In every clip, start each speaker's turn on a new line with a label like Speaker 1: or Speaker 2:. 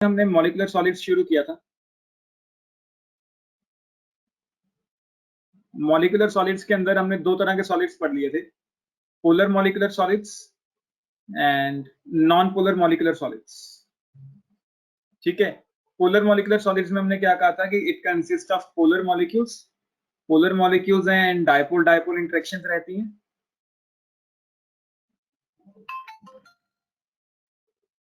Speaker 1: हमने molecular solids शुरू किया था। मॉलिक्यूलर सॉलिड्स के अंदर हमने दो तरह के सॉलिड्स पढ़ लिए थे, polar molecular solids and non polar molecular solids. ठीक है, पोलर मॉलिक्यूलर सॉलिड्स में हमने क्या कहा था कि it consist of polar molecules हैं एंड डायपोल डायपोल इंटरेक्शंस रहती हैं।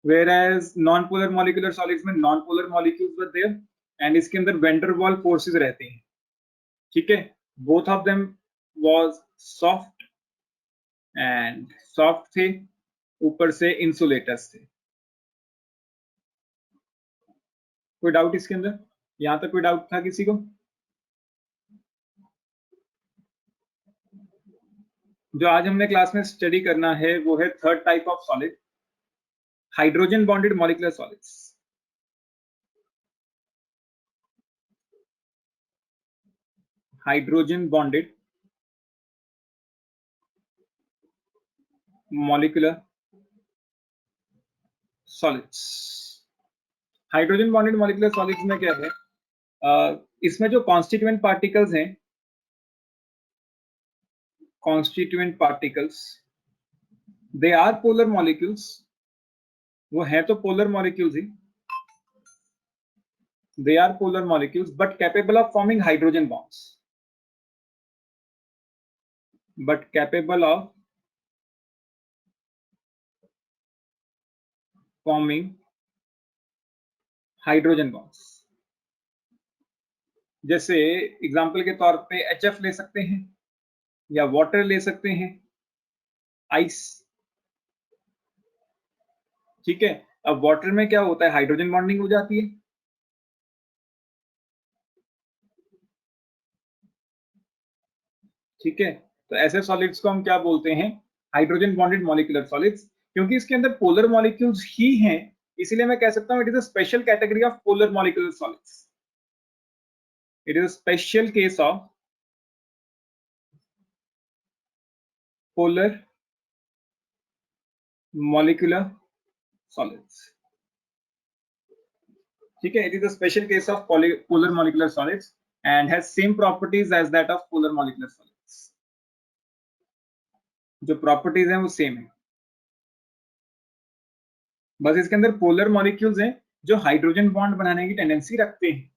Speaker 1: whereas non polar molecular solids में non polar molecules were there and इसके अंदर वेंडर वॉल फोर्सेस रहती हैं। ठीक है, both of them was soft and soft थे, ऊपर से इंसुलेटर्स थे। कोई डाउट इसके अंदर? यहां तक कोई डाउट था किसी को? जो आज हमने क्लास में स्टडी करना है वो है third type of solid, hydrogen bonded molecular solids. Hydrogen bonded molecular solids. Hydrogen bonded molecular solids में क्या है, इसमें जो कॉन्स्टिट्यूएंट पार्टिकल्स हैं, constituent particles they are polar molecules, वो है तो पोलर मॉलिक्यूल्स ही, they are polar molecules but capable of forming hydrogen bonds, but capable of forming hydrogen bonds. जैसे एग्जांपल के तौर पे HF ले सकते हैं या वाटर ले सकते हैं, आइस। ठीक है, अब वाटर में क्या होता है, हाइड्रोजन बॉन्डिंग हो जाती है। ठीक है, तो ऐसे सॉलिड्स को हम क्या बोलते हैं, हाइड्रोजन बॉन्डेड मॉलिक्यूलर सॉलिड्स। क्योंकि इसके अंदर पोलर मॉलिक्यूल्स ही हैं, इसीलिए मैं कह सकता हूं it is a special category of polar molecular solids. It is a special case of polar molecular solids. ठीक है, it is a special case of polar molecular solids and has same properties as that of polar molecular solids. जो properties हैं वो same है, बस इसके अंदर polar molecules हैं जो हाइड्रोजन बॉन्ड बनाने की टेंडेंसी रखते हैं।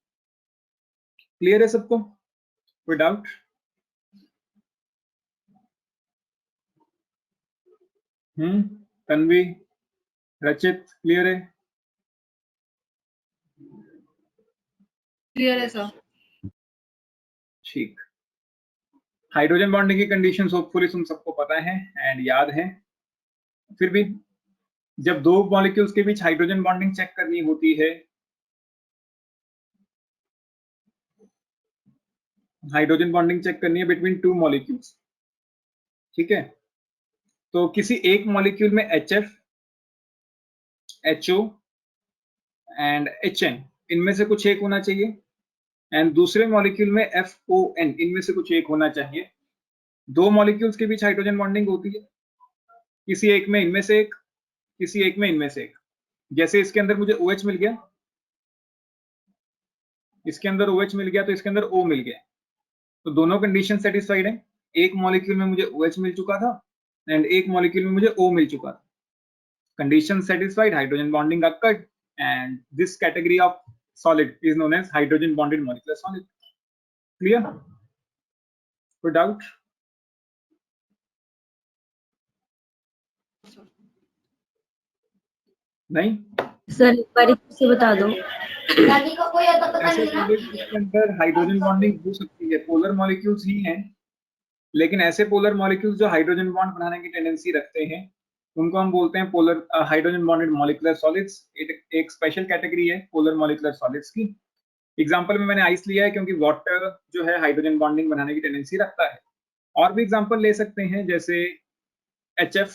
Speaker 1: क्लियर है सबको? कोई डाउट? तन्वी, रचित, क्लियर है?
Speaker 2: क्लियर है सर।
Speaker 1: ठीक, हाइड्रोजन बॉन्डिंग की कंडीशंस होपफुली तुम सबको पता है एंड याद है। फिर भी जब दो मॉलिक्यूल्स के बीच हाइड्रोजन बॉन्डिंग चेक करनी होती है, हाइड्रोजन बॉन्डिंग चेक करनी है बिटवीन टू मॉलिक्यूल्स। ठीक है, तो किसी एक मॉलिक्यूल में HF, HO एंड HN इनमें से कुछ एक होना चाहिए एंड दूसरे मॉलिक्यूल में FON इनमें से कुछ एक होना चाहिए। दो मॉलिक्यूल्स के बीच हाइड्रोजन बॉन्डिंग होती है, किसी एक में इनमें से एक, किसी एक में इनमें से एक। जैसे इसके अंदर मुझे OH मिल गया, इसके अंदर OH मिल गया तो इसके अंदर O मिल गया, तो दोनों कंडीशन सेटिस्फाइड है। एक मॉलिक्यूल में मुझे OH मिल चुका था एंड एक मॉलिक्यूल में मुझे O मिल चुका था। Condition satisfied, hydrogen bonding occurred and this category of solid is known as hydrogen bonded molecular solid. Clear? कोई डाउट? नहीं
Speaker 2: सर एक बार से बता दो।
Speaker 1: ऐसे सॉलिड जिसके अंदर हाइड्रोजन बॉन्डिंग हो सकती है, पोलर मॉलिक्यूल्स ही हैं, लेकिन ऐसे पोलर मॉलिक्यूल्स जो हाइड्रोजन बॉन्ड बनाने की टेंडेंसी रखते हैं उनको हम बोलते हैं polar hydrogen bonded molecular solids. एक स्पेशल कैटेगरी है पोलर मॉलिक्यूलर सॉलिड्स की। एग्जांपल में मैंने आइस लिया है क्योंकि वाटर जो है हाइड्रोजन बॉन्डिंग बनाने की टेंडेंसी रखता है। और भी एग्जांपल ले सकते हैं जैसे HF,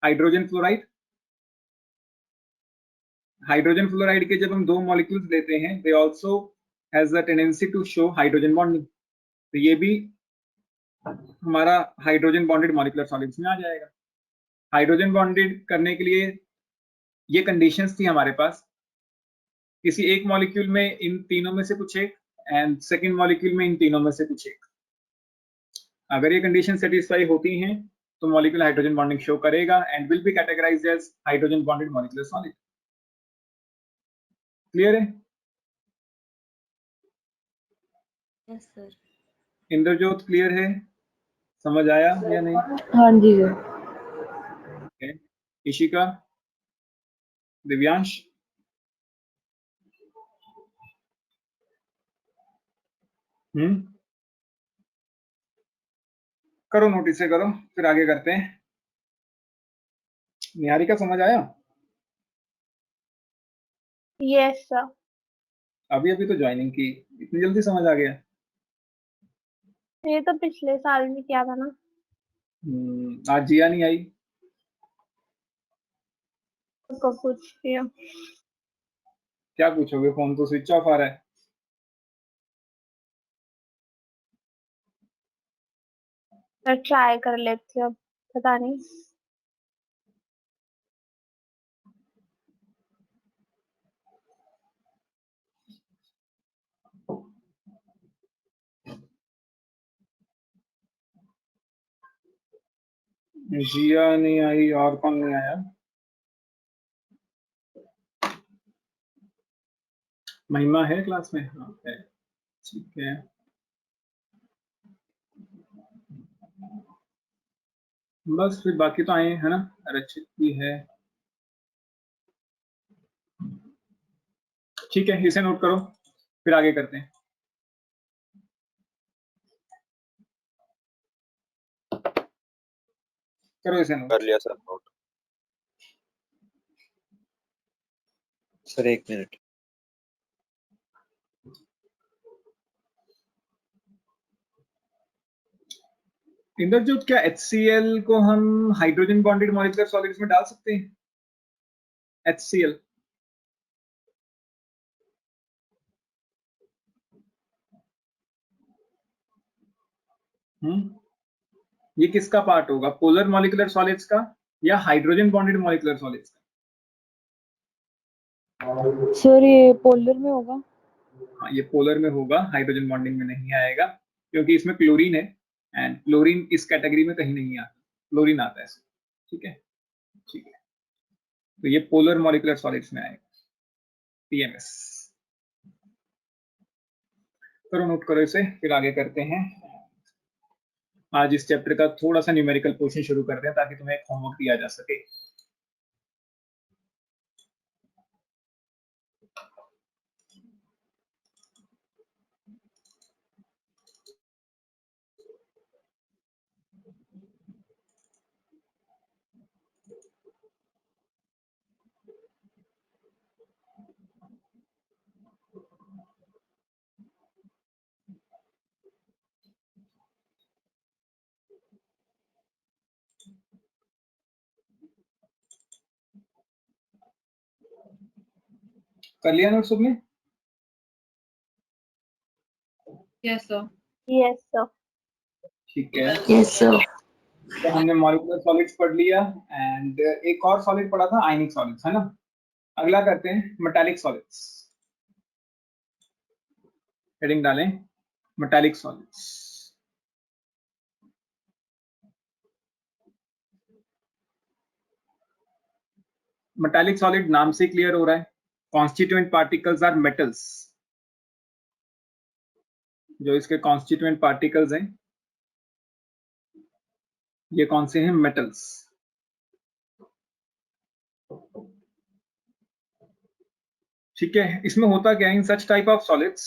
Speaker 1: hydrogen fluoride. Hydrogen fluoride के जब हम दो मॉलिक्यूल्स लेते हैं they also has the tendency to show hydrogen bonding, तो ये भी हमारा हाइड्रोजन बॉन्डेड मॉलिक्यूलर सॉलिड्स में आ जाएगा। हाइड्रोजन बॉन्डेड करने के लिए ये कंडीशंस थी हमारे पास किसी एक मॉलिक्यूल में इन तीनों में से कुछ एक, एंड सेकेंड मॉलिक्यूल में इन तीनों में से कुछ एक। अगर ये कंडीशन सेटिस्फाई होती हैं तो मॉलिक्यूलर हाइड्रोजन बॉन्डिंग शो करेगा and will be categorised as hydrogen bonded molecular solid. Clear है?
Speaker 2: Yes sir.
Speaker 1: इंद्रजोत क्लियर है? समझ आया या नहीं?
Speaker 2: हाँ जी सर।
Speaker 1: okay. इशिका, दिव्यांश, करो नोटिस से करो, फिर आगे करते हैं। निहारिका समझ आया?
Speaker 3: Yes sir.
Speaker 1: अभी अभी तो ज्वाइनिंग की, इतनी जल्दी समझ आ गया?
Speaker 3: ये तो पिछले साल में किया था ना।
Speaker 1: आज जिया नहीं आई?
Speaker 3: उसको पूछती हूँ।
Speaker 1: क्या पूछोगे, फोन तो स्विच ऑफ आ रहा है।
Speaker 3: मैं ट्राई कर लेती हूँ, अब पता नहीं।
Speaker 1: जिया नहीं आई, और कौन नहीं आया? महिमा है क्लास में? हाँ है, ठीक है। बस फिर बाकी तो आए है ना, रचित भी है। ठीक है, इसे नोट करो, फिर आगे करते हैं। करो इसे नोट।
Speaker 4: कर लिया sir note. Sir 1 minute.
Speaker 1: Indrajot, क्या HCl को हम हाइड्रोजन बॉन्डेड मॉलिक्यूलर सॉलिड्स में डाल सकते हैं? HCl ये किसका पार्ट होगा, पोलर मॉलिक्यूलर सॉलिड्स का या हाइड्रोजन बॉन्डेड मॉलिक्यूलर सॉलिड्स का?
Speaker 2: सर ये पोलर में होगा।
Speaker 1: हाँ, ये पोलर में होगा, हाइड्रोजन बॉन्डिंग में नहीं आएगा, क्योंकि इसमें क्लोरीन है एंड क्लोरीन इस कैटेगरी में कहीं नहीं आता, क्लोरीन आता है। ठीक है, ठीक है, तो ये पोलर मॉलिक्यूलर सॉलिड्स में आएगा, PMS। करो नोट करो इसे, फिर आगे करते हैं। आज इस चैप्टर का थोड़ा सा न्यूमेरिकल पोर्शन शुरू करते हैं ताकि तुम्हें एक होमवर्क दिया जा सके। कर लिया नोट सबने?
Speaker 5: Yes sir.
Speaker 3: Yes sir.
Speaker 1: ठीक है,
Speaker 2: यस सर।
Speaker 1: तो हमने मॉलिक्यूलर सॉलिड्स पढ़ लिया एंड एक और सॉलिड पढ़ा था, आयनिक सॉलिड्स, है ना। अगला करते हैं मेटालिक सॉलिड्स। हेडिंग डालें मेटालिक सॉलिड्स। मेटालिक सॉलिड नाम से क्लियर हो रहा है, कॉन्स्टिट्यूएंट पार्टिकल्स आर मेटल्स। जो इसके कॉन्स्टिट्यूएंट पार्टिकल्स हैं ये कौन से हैं, मेटल्स। ठीक है, इसमें होता क्या है, in such type of solids,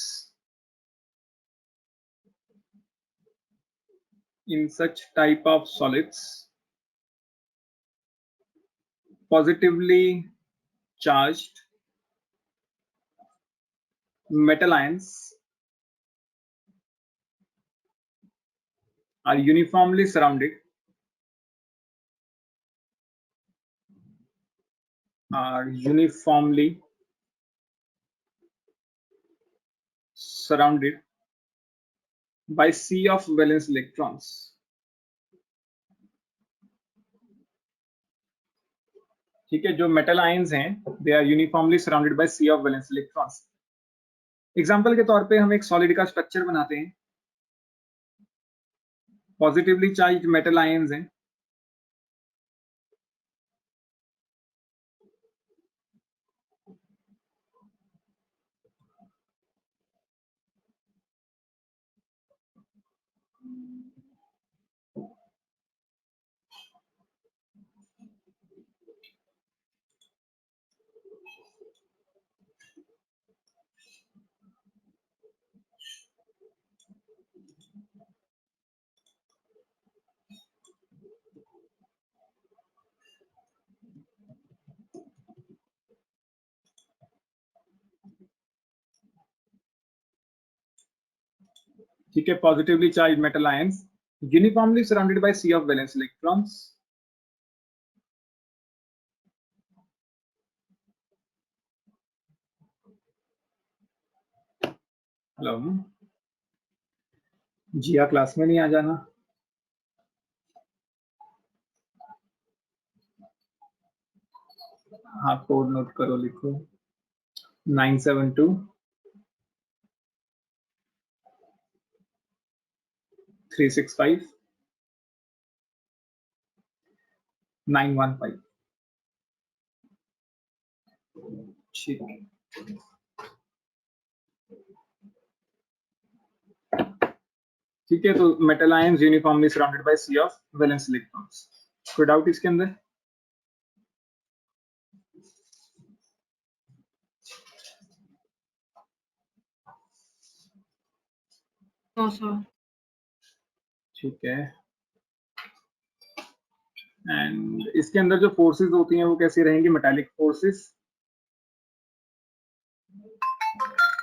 Speaker 1: in such type of solids, positively charged metal ions are uniformly surrounded by sea of valence electrons। ठीक है, जो मेटल आयंस हैं they are uniformly surrounded by sea of valence electrons. Example के तौर पे हम एक solid का स्ट्रक्चर बनाते हैं, पॉजिटिवली चार्ज्ड मेटल आयंस हैं, ठीक है, positively charged metal ions uniformly surrounded by sea of valence electrons. Hello Jiya, class में नहीं आ जाना। हाँ, कोड नोट करो, लिखो 972 365 915। ठीक है, ठीक है, तो metal ions uniformly surrounded by sea of valence electrons. कोई डाउट इसके अंदर?
Speaker 5: No, sir.
Speaker 1: ठीक है, एंड इसके अंदर जो फोर्सेस होती हैं वो कैसी रहेंगी? Metallic forces.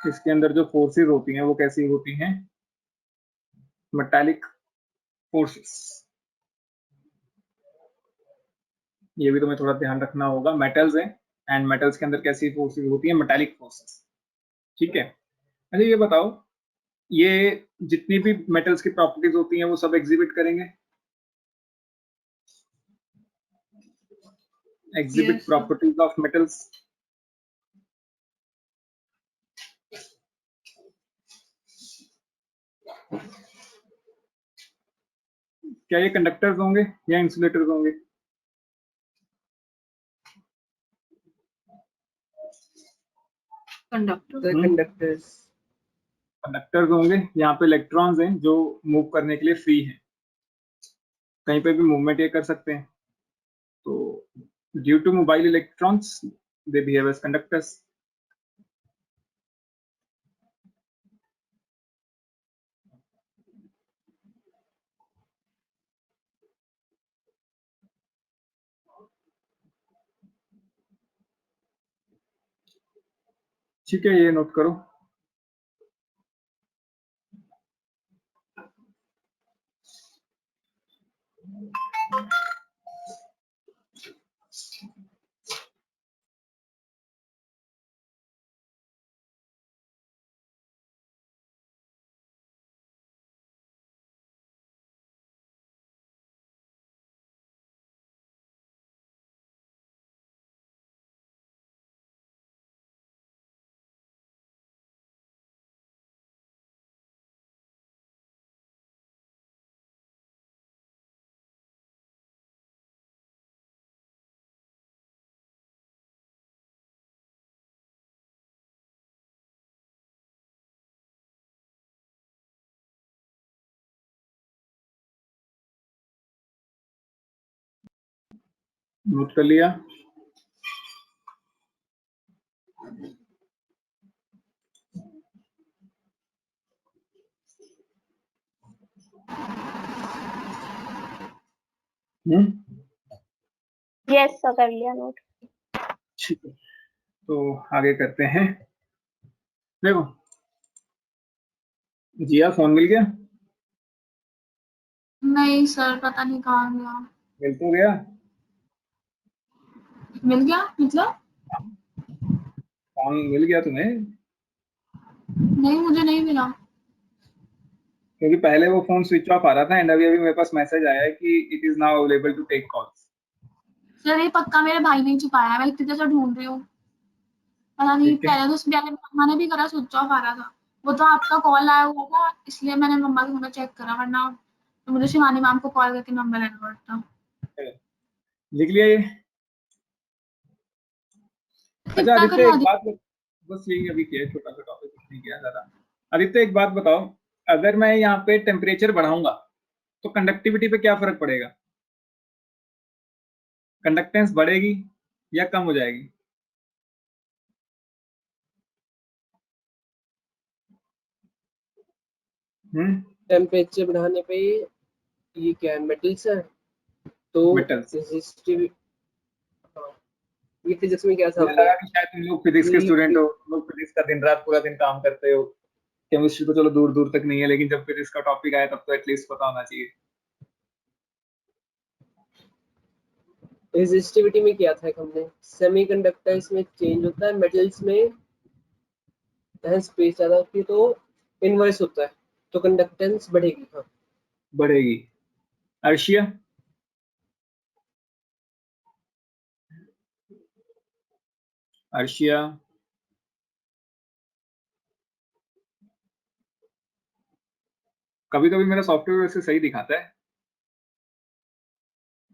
Speaker 1: इसके अंदर जो फोर्सेस होती हैं वो कैसी होती हैं? Metallic forces. ये भी तुम्हें थोड़ा ध्यान रखना होगा, मेटल्स हैं एंड मेटल्स के अंदर कैसी फोर्सेस होती हैं? Metallic forces. ठीक है, अच्छा ये बताओ, ये जितनी भी मेटल्स की प्रॉपर्टीज होती हैं वो सब एग्जिबिट करेंगे? Exhibit
Speaker 5: Yes, sir.
Speaker 1: Properties of metals. क्या ये कंडक्टर्स होंगे या इंसुलेटर्स होंगे?
Speaker 5: Conductor.
Speaker 4: The conductors.
Speaker 1: कंडक्टर्स होंगे। यहाँ पे इलेक्ट्रॉन्स हैं जो मूव करने के लिए फ्री हैं, कहीं पे भी मूवमेंट ये कर सकते हैं। तो due to mobile electrons they behave as conductors. ठीक है, ये नोट करो। नोट कर लिया?
Speaker 3: यस सर, कर लिया नोट।
Speaker 1: ठीक है, तो आगे करते हैं। देखो जिया, फोन मिल गया?
Speaker 5: नहीं सर, पता नहीं कहाँ गया।
Speaker 1: मिल तो गया?
Speaker 5: मिल गया मतलब?
Speaker 1: फोन मिल गया तुम्हें?
Speaker 5: नहीं, मुझे नहीं मिला।
Speaker 1: क्योंकि पहले वो फोन स्विच ऑफ आ रहा था एंड अभी अभी मेरे पास मैसेज आया है कि it is now available to take calls.
Speaker 5: Sir ये पक्का मेरे भाई ने छुपाया है, मैं इतनी देर से ढूंढ रही हूँ। पता नहीं,
Speaker 1: ठीक है।
Speaker 5: पहले तो पहले मैंने भी करा, स्विच ऑफ आ रहा था। वो तो आपका कॉल आया हुआ था, इसलिए मैंने मम्मा के नंबर चेक करा, वरना तो मुझे शिवानी मैम को कॉल करके नंबर लेना पड़ता।
Speaker 1: लिख लिया ये? अच्छा
Speaker 5: कितना
Speaker 1: आदित्य
Speaker 5: करवा
Speaker 1: एक
Speaker 5: दी?
Speaker 1: बात बस यही अभी किया है, छोटा सा टॉपिक, कुछ नहीं किया ज्यादा। आदित्य एक बात बताओ, अगर मैं यहाँ पे टेम्परेचर बढ़ाऊंगा तो कंडक्टिविटी पे क्या फर्क पड़ेगा? कंडक्टेंस बढ़ेगी या कम हो जाएगी?
Speaker 6: टेम्परेचर बढ़ाने पे ये क्या है, मेटल्स है तो
Speaker 1: मेटल्स।
Speaker 6: रेजिस्टिव। हाँ, ये फिजिक्स में क्या था
Speaker 1: मुझे
Speaker 6: हमने
Speaker 1: लगा कि शायद तुम लोग फिजिक्स के स्टूडेंट हो, तुम लोग फिजिक्स का दिन रात पूरा दिन काम करते हो। केमिस्ट्री तो चलो दूर दूर तक नहीं है, लेकिन जब फिजिक्स का टॉपिक आया तब तो एटलीस्ट पता होना चाहिए।
Speaker 6: रेजिस्टिविटी में क्या था हमने, सेमीकंडक्टर्स में चेंज होता है, मेटल्स में स्पेस ज्यादा होती है तो इनवर्स होता है, तो कंडक्टेंस बढ़ेगी। हाँ,
Speaker 1: बढ़ेगी। अर्शिया? अर्शिया? कभी कभी मेरा सॉफ्टवेयर वैसे सही दिखाता है।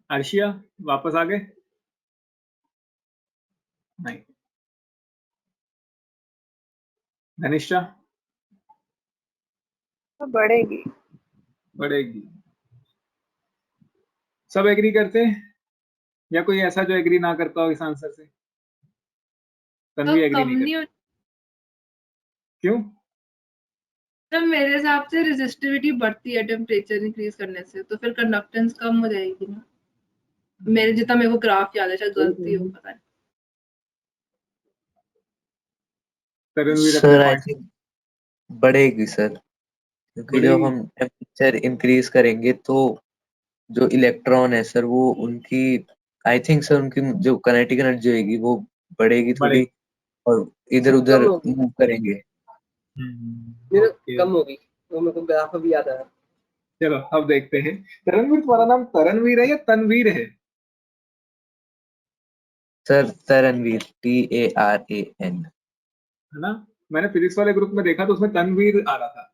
Speaker 1: अर्शिया वापस आ गए? नहीं। धनिष्ठा?
Speaker 3: बढ़ेगी।
Speaker 1: बढ़ेगी। सब एग्री करते हैं या कोई ऐसा जो एग्री ना करता हो इस आंसर से? तन्वी
Speaker 2: तो
Speaker 1: एग्री
Speaker 2: कम
Speaker 1: नहीं
Speaker 2: नहीं
Speaker 1: करती।
Speaker 2: हो,
Speaker 1: क्यों?
Speaker 2: तो मेरे हिसाब से रेजिस्टिविटी बढ़ती है टेम्परेचर इंक्रीज करने से, तो फिर कंडक्टेंस कम हो जाएगी ना। मेरे जितना मेरे को ग्राफ याद है, शायद गलती हो, पता नहीं।
Speaker 1: तरणवीर अपने
Speaker 4: सर आई
Speaker 1: पॉइंट।
Speaker 4: थिंक बढ़ेगी सर, क्योंकि जब
Speaker 1: बढ़ेगी।
Speaker 4: हम टेम्परेचर इंक्रीज करेंगे तो जो इलेक्ट्रॉन है सर वो उनकी, आई थिंक सर उनकी जो काइनेटिक एनर्जी होगी वो बढ़ेगी थोड़ी,
Speaker 1: बढ़ेगी।
Speaker 4: और इधर
Speaker 6: कम
Speaker 4: उधर
Speaker 6: होगी,
Speaker 4: मूव करेंगे।
Speaker 6: मेरा
Speaker 1: ओके।
Speaker 6: कम होगी, वो मेरे को ग्राफ अभी याद आया।
Speaker 1: चलो अब देखते हैं। तरणवीर, तुम्हारा नाम तरणवीर है या तनवीर है?
Speaker 4: Sir Taranveer, TARAN।
Speaker 1: है ना? मैंने फिजिक्स वाले ग्रुप में देखा तो उसमें तनवीर आ रहा था।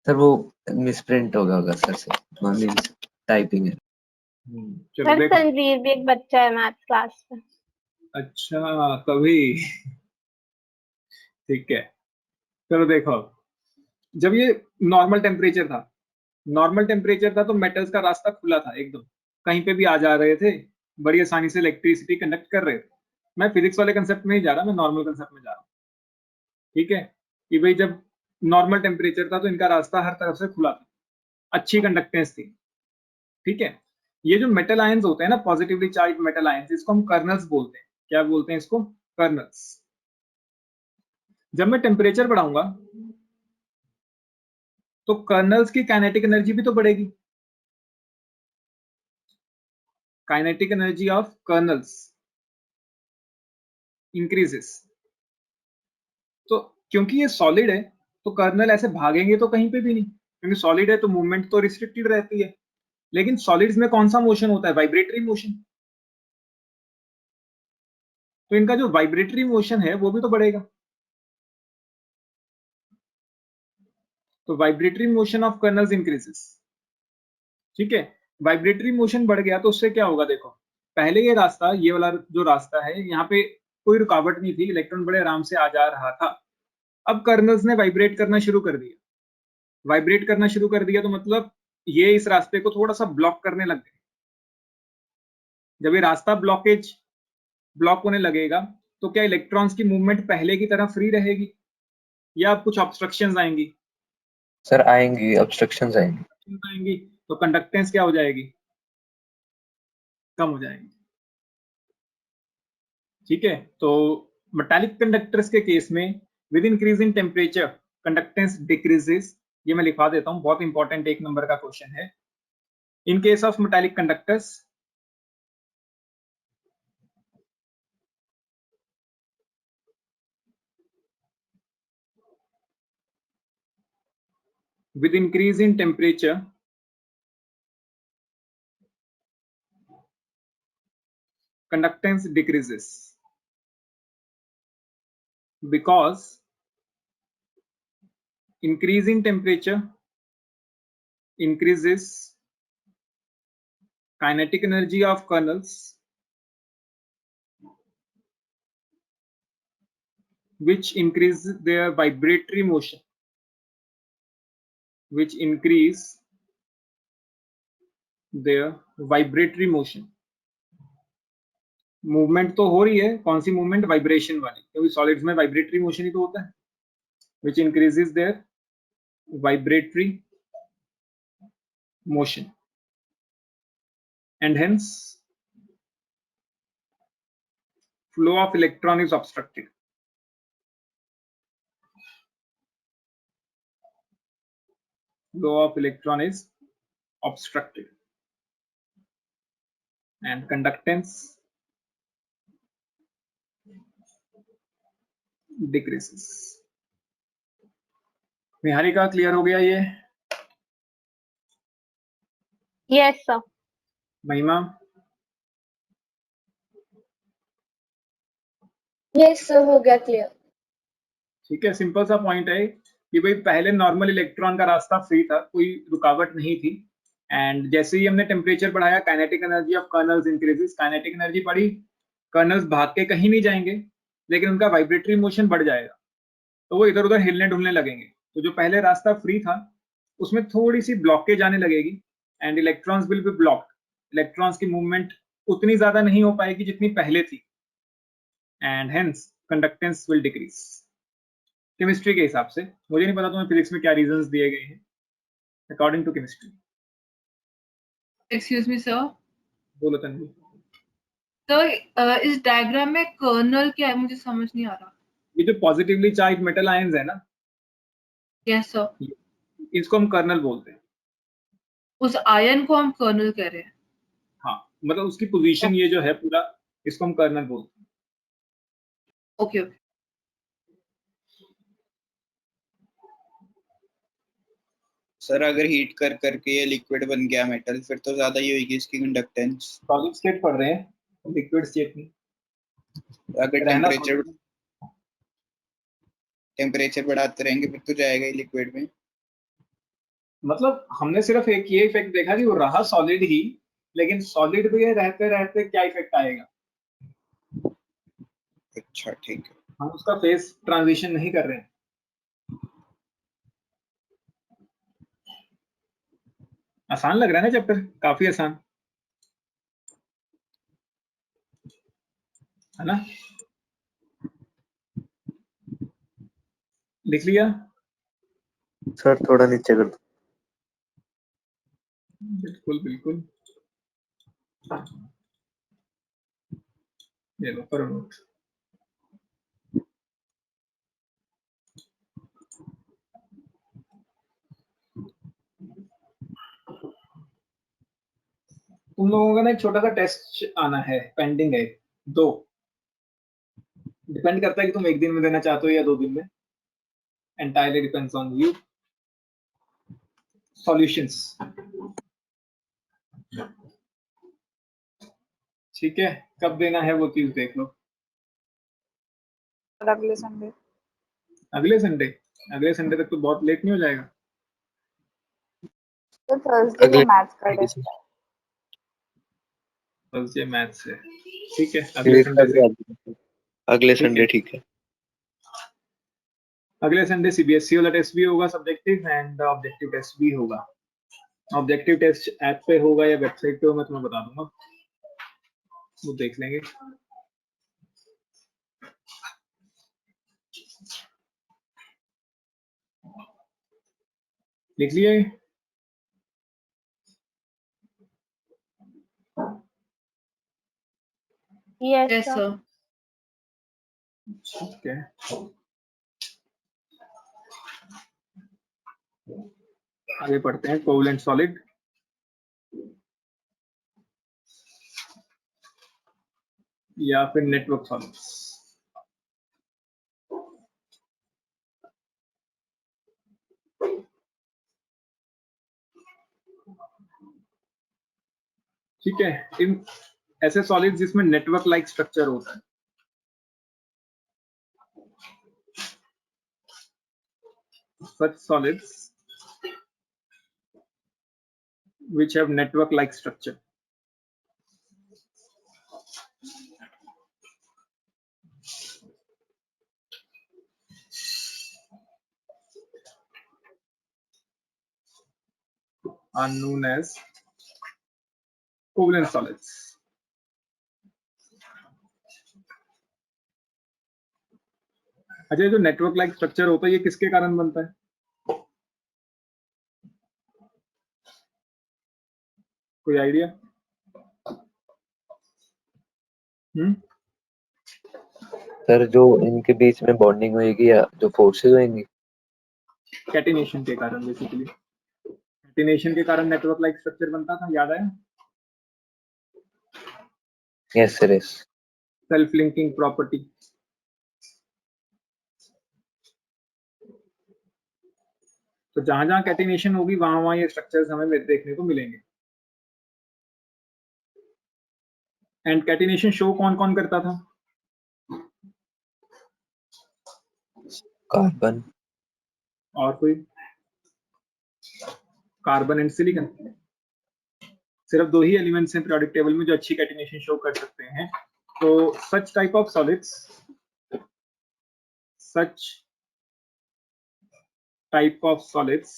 Speaker 4: सर वो मिसप्रिंट होगा सर से, टाइपिंग है।
Speaker 1: चलो
Speaker 3: सर
Speaker 1: देखो।
Speaker 3: तनवीर भी एक बच्चा है मैथ्स क्लास में।
Speaker 1: अच्छा तभी। ठीक है। चलो देखो, जब ये नॉर्मल टेम्परेचर था, नॉर्मल टेम्परेचर था तो मेटल्स का रास्ता खुला था एकदम, कहीं पे भी आ जा रहे थे, बड़ी आसानी से इलेक्ट्रिसिटी कंडक्ट कर रहे थे। मैं फिजिक्स वाले कंसेप्ट में ही जा रहा, मैं नॉर्मल कंसेप्ट में जा रहा हूँ। ठीक है, कि भाई जब नॉर्मल टेम्परेचर था तो इनका रास्ता हर तरफ से खुला था, अच्छी कंडक्टेंस थी। ठीक है, ये जो मेटल आयंस होते हैं ना, पॉजिटिवली चार्ज मेटल आयंस, इसको हम कर्नल्स बोलते हैं। क्या बोलते हैं इसको? कर्नल्स। जब मैं टेम्परेचर बढ़ाऊंगा तो कर्नल्स की काइनेटिक एनर्जी भी तो बढ़ेगी। Kinetic energy of colonel's increases. तो क्योंकि ये सॉलिड है तो कर्नल ऐसे भागेंगे तो कहीं पे भी नहीं, क्योंकि सॉलिड है तो मूवमेंट तो रिस्ट्रिक्टेड रहती है। लेकिन सॉलिड्स में कौन सा मोशन होता है? Vibratory motion. तो इनका जो वाइब्रेटरी मोशन है वो भी तो बढ़ेगा। तो vibratory motion of colonel's increases. ठीक है, वाइब्रेटरी मोशन बढ़ गया तो उससे क्या होगा? देखो, पहले ये रास्ता, ये वाला जो रास्ता है, यहाँ पे कोई रुकावट नहीं थी, इलेक्ट्रॉन बड़े आराम से आ जा रहा था। अब कर्नल्स ने वाइब्रेट करना शुरू कर दिया। वाइब्रेट करना शुरू कर दिया तो मतलब ये इस रास्ते को थोड़ा सा ब्लॉक करने लग गए। जब ये रास्ता ब्लॉक होने लगेगा तो क्या इलेक्ट्रॉन्स की मूवमेंट पहले की तरह फ्री रहेगी या अब कुछ ऑब्स्ट्रक्शंस आएंगी?
Speaker 4: सर आएंगी, ऑब्स्ट्रक्शंस आएंगी।
Speaker 1: आएंगी तो कंडक्टेंस क्या हो जाएगी? कम हो जाएगी। ठीक है, तो मेटालिक कंडक्टर्स के केस में with increase in temperature conductance decreases. ये मैं लिखवा देता हूं, बहुत इंपॉर्टेंट 1 नंबर का क्वेश्चन है। In case of metallic conductors, with increase in temperature conductance decreases because increasing temperature increases kinetic energy of kernels, which increase their vibratory motion, which increase their vibratory motion. Movement तो हो रही है, कौन सी movement? Vibration वाली, क्योंकि solids में vibratory motion ही तो होता है, which increases their vibratory motion, and hence flow of electron is obstructed. Flow of electron is obstructed, and conductance decreases. Niharika, clear हो गया ये?
Speaker 3: Yes sir.
Speaker 1: महिमा?
Speaker 7: यस सर, हो गया क्लियर।
Speaker 1: ठीक है, सिंपल सा पॉइंट है कि भाई पहले नॉर्मल इलेक्ट्रॉन का रास्ता फ्री था, कोई रुकावट नहीं थी, एंड जैसे ही हमने टेम्परेचर बढ़ाया kinetic energy of colonel's increases. Kinetic energy बढ़ी, कर्नल्स भाग के कहीं नहीं जाएंगे, लेकिन उनका वाइब्रेटरी मोशन बढ़ जाएगा, तो वो इधर उधर हिलने डुलने लगेंगे। तो जो पहले रास्ता फ्री था उसमें थोड़ी सी ब्लॉकेज आने लगेगी, and electrons will be blocked. Electrons की मूवमेंट उतनी ज्यादा नहीं हो पाएगी जितनी पहले थी, and hence conductance will decrease. Chemistry के हिसाब से, मुझे नहीं पता तुम्हें फिजिक्स में क्या रीजंस दिए गए हैं, according to chemistry.
Speaker 2: Excuse me sir.
Speaker 1: बोलो तन्वी।
Speaker 2: तो इस डायग्राम में कर्नल क्या है, मुझे समझ नहीं आ रहा।
Speaker 1: ये जो पॉजिटिवली चार्ज मेटल आयंस है ना,
Speaker 2: यस सर।
Speaker 1: इसको हम कर्नल बोलते हैं।
Speaker 2: उस आयन को हम कर्नल कह रहे हैं।
Speaker 1: हाँ, मतलब उसकी पोजीशन ये जो है पूरा, इसको हम कर्नल बोलते हैं।
Speaker 2: Okay okay.
Speaker 8: सर अगर हीट कर करके ये लिक्विड बन गया मेटल, फिर तो ज्यादा ही होगी इसकी कंडक्टेंस।
Speaker 1: सॉलिड स्टेट पढ़ रहे हैं, लिक्विड स्टेट में
Speaker 8: अगर
Speaker 1: रहना
Speaker 8: टेम्परेचर बढ़ाते रहेंगे फिर तो जाएगा ही लिक्विड में।
Speaker 1: मतलब हमने सिर्फ एक ये इफेक्ट देखा कि वो रहा सॉलिड ही, लेकिन सॉलिड भी रहते रहते क्या इफेक्ट आएगा।
Speaker 8: अच्छा ठीक है,
Speaker 1: हम उसका फेस ट्रांजिशन नहीं कर रहे हैं। आसान लग रहा है ना चैप्टर, काफी आसान है ना? लिख लिया?
Speaker 4: सर थोड़ा नीचे कर दो।
Speaker 1: बिल्कुल बिल्कुल, ये लो करो नोट। तुम लोगों का ना एक छोटा सा टेस्ट आना है, पेंडिंग है 2। डिपेंड करता है कि तुम एक दिन में देना चाहते हो या 2 दिन में, entirely depends on you. Solutions, ठीक है, कब देना है वो चीज देख लो।
Speaker 7: अगले संडे।
Speaker 1: अगले संडे? अगले संडे तक तो बहुत लेट नहीं हो जाएगा?
Speaker 7: तो थर्सडे को मैथ्स का टेस्ट है।
Speaker 1: थर्सडे मैथ्स है, ठीक है, अगले संडे से।
Speaker 4: अगले संडे ठीक है।
Speaker 1: अगले संडे सीबीएसई वाला टेस्ट भी होगा, सब्जेक्टिव एंड ऑब्जेक्टिव टेस्ट भी होगा। ऑब्जेक्टिव टेस्ट ऐप पे होगा या वेबसाइट पे, मैं तुम्हें बता दूंगा, वो देख लेंगे। लिख लिए?
Speaker 3: Yes
Speaker 2: yes
Speaker 3: sir.
Speaker 2: सर।
Speaker 1: ठीक है, आगे पढ़ते हैं। कोवलेंट सॉलिड, या फिर नेटवर्क सॉलिड्स। ठीक है, इन ऐसे सॉलिड्स जिसमें नेटवर्क लाइक स्ट्रक्चर होता है, such solids which have network like structure. Are known as covalent solids. अच्छा, जो नेटवर्क लाइक स्ट्रक्चर होता है ये किसके कारण बनता है? कोई आइडिया?
Speaker 4: सर जो इनके बीच में बॉन्डिंग होगी या जो फोर्सेस होंगी,
Speaker 1: कैटिनेशन के कारण। बेसिकली कैटिनेशन के कारण नेटवर्क लाइक स्ट्रक्चर बनता था, याद आया?
Speaker 4: Yes sir yes.
Speaker 1: Self linking property. तो जहां जहां कैटिनेशन होगी वहां वहां ये स्ट्रक्चर्स हमें देखने को मिलेंगे। एंड कैटिनेशन शो कौन कौन करता था?
Speaker 4: कार्बन
Speaker 1: और कोई? Carbon and silicon. सिर्फ दो ही एलिमेंट्स हैं पीरियोडिक टेबल में जो अच्छी कैटिनेशन शो कर सकते हैं। तो सच type of solids, such type of solids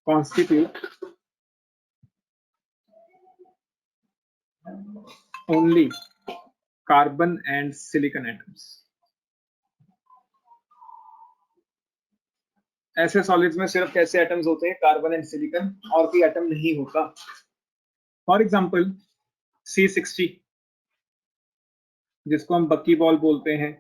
Speaker 1: constitute only carbon and silicon atoms. ऐसे सॉलिड्स में सिर्फ कैसे एटम्स होते हैं? कार्बन एंड सिलिकॉन, और कोई एटम नहीं होता। फॉर एग्जांपल C60 जिसको हम बक्की बॉल बोलते हैं,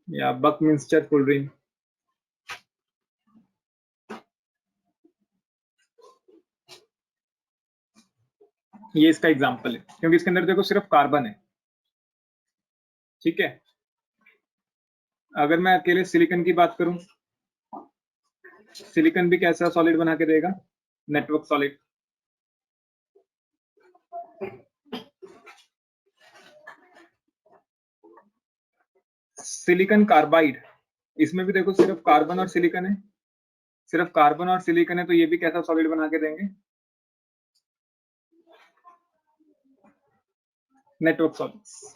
Speaker 1: या बकमिंस्टर फुलरिन, ये इसका एग्जांपल है क्योंकि इसके अंदर देखो सिर्फ कार्बन है। ठीक है, अगर मैं अकेले सिलिकॉन की बात करूं, सिलिकॉन भी कैसा सॉलिड बना के देगा? Network solid. सिलिकॉन कार्बाइड, इसमें भी देखो सिर्फ कार्बन और सिलिकॉन है, सिर्फ कार्बन और सिलिकॉन है, तो ये भी कैसा सॉलिड बना के देंगे? Network solids.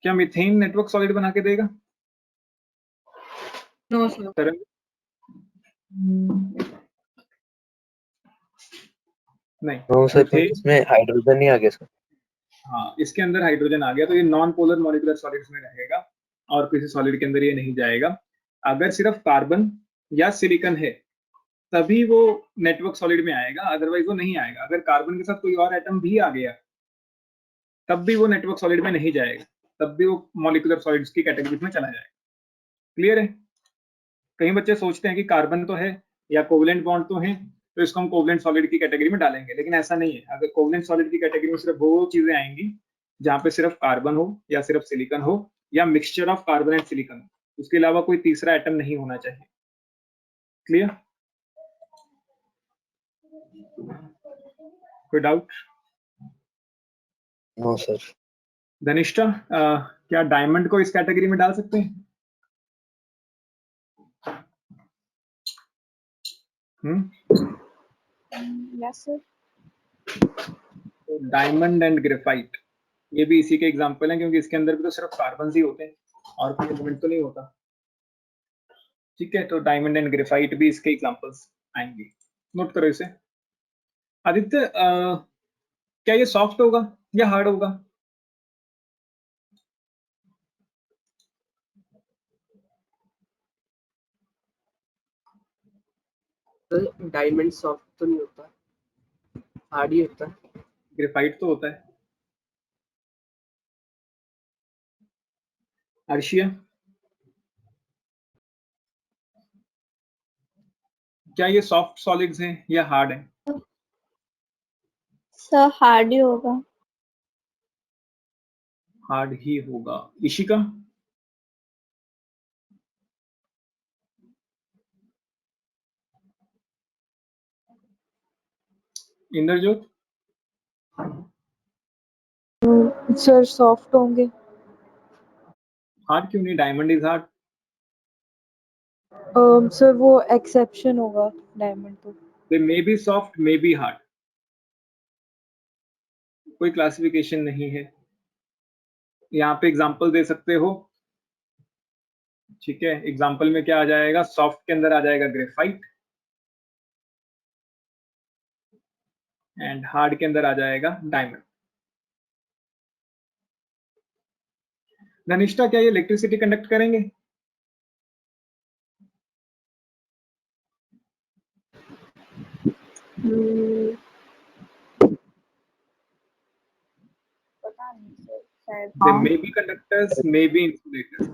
Speaker 1: क्या मीथेन नेटवर्क सॉलिड बना के देगा?
Speaker 2: No sir.
Speaker 4: नो
Speaker 1: नहीं
Speaker 4: सर,
Speaker 1: मीथेन,
Speaker 4: इसमें हाइड्रोजन नहीं आ गया सर।
Speaker 1: हाँ इसके अंदर हाइड्रोजन आ गया तो ये नॉन पोलर मॉलिक्यूलर सॉलिड्स में रहेगा और किसी सॉलिड के अंदर ये नहीं जाएगा। अगर सिर्फ कार्बन या सिलिकॉन है तभी वो नेटवर्क सॉलिड में आएगा, अदरवाइज वो नहीं आएगा। अगर कार्बन के साथ कोई और एटम भी आ गया तब भी वो नेटवर्क सॉलिड में नहीं जाएगा, तब भी वो मॉलिक्यूलर सॉलिड्स की कैटेगरी में चला जाएगा। क्लियर है? कई बच्चे सोचते हैं कि कार्बन तो है या कोवलेंट बॉन्ड तो है तो इसको हम कोवलेंट सॉलिड की कैटेगरी में डालेंगे, लेकिन ऐसा नहीं है। अगर कोवलेंट सॉलिड की कैटेगरी में सिर्फ वो चीजें आएंगी जहां पे सिर्फ कार्बन हो या सिर्फ सिलिकॉन हो या mixture of carbon and silicon हो, उसके अलावा कोई तीसरा एटम नहीं होना चाहिए। क्लियर? कोई डाउट?
Speaker 4: No sir.
Speaker 1: धनिष्ठा, क्या डायमंड को इस कैटेगरी में डाल सकते हैं?
Speaker 3: Yes sir.
Speaker 1: Diamond and graphite ये भी इसी के एग्जांपल हैं क्योंकि इसके अंदर भी तो सिर्फ कार्बन ही होते हैं और कोई एलिमेंट तो नहीं होता। ठीक है, तो डायमंड एंड ग्रेफाइट भी इसके एग्जांपल्स आएंगे, नोट करो इसे। आदित्य, क्या ये सॉफ्ट होगा या हार्ड होगा?
Speaker 6: तो डायमंड सॉफ्ट तो नहीं होता, हार्ड ही होता है।
Speaker 1: ग्रेफाइट तो होता है। अर्शिया, क्या ये सॉफ्ट सॉलिड्स हैं या हार्ड हैं?
Speaker 3: सर हार्ड ही होगा।
Speaker 1: हार्ड ही होगा। इशिका, इंद्रजोत,
Speaker 3: सर सॉफ्ट होंगे।
Speaker 1: हार्ड क्यों नहीं? Diamond is hard.
Speaker 3: सर वो एक्सेप्शन होगा डायमंड तो।
Speaker 1: They may be soft, may be hard, कोई क्लासिफिकेशन नहीं है। यहाँ पे एग्जांपल दे सकते हो, ठीक है। एग्जांपल में क्या आ जाएगा? सॉफ्ट के अंदर आ जाएगा ग्रेफाइट, एंड हार्ड के अंदर आ जाएगा डायमंड। धनिष्ठा, क्या ये इलेक्ट्रिसिटी कंडक्ट करेंगे?
Speaker 7: पता नहीं सर, शायद
Speaker 1: दे
Speaker 7: हाँ।
Speaker 1: May be conductors, may be insulators.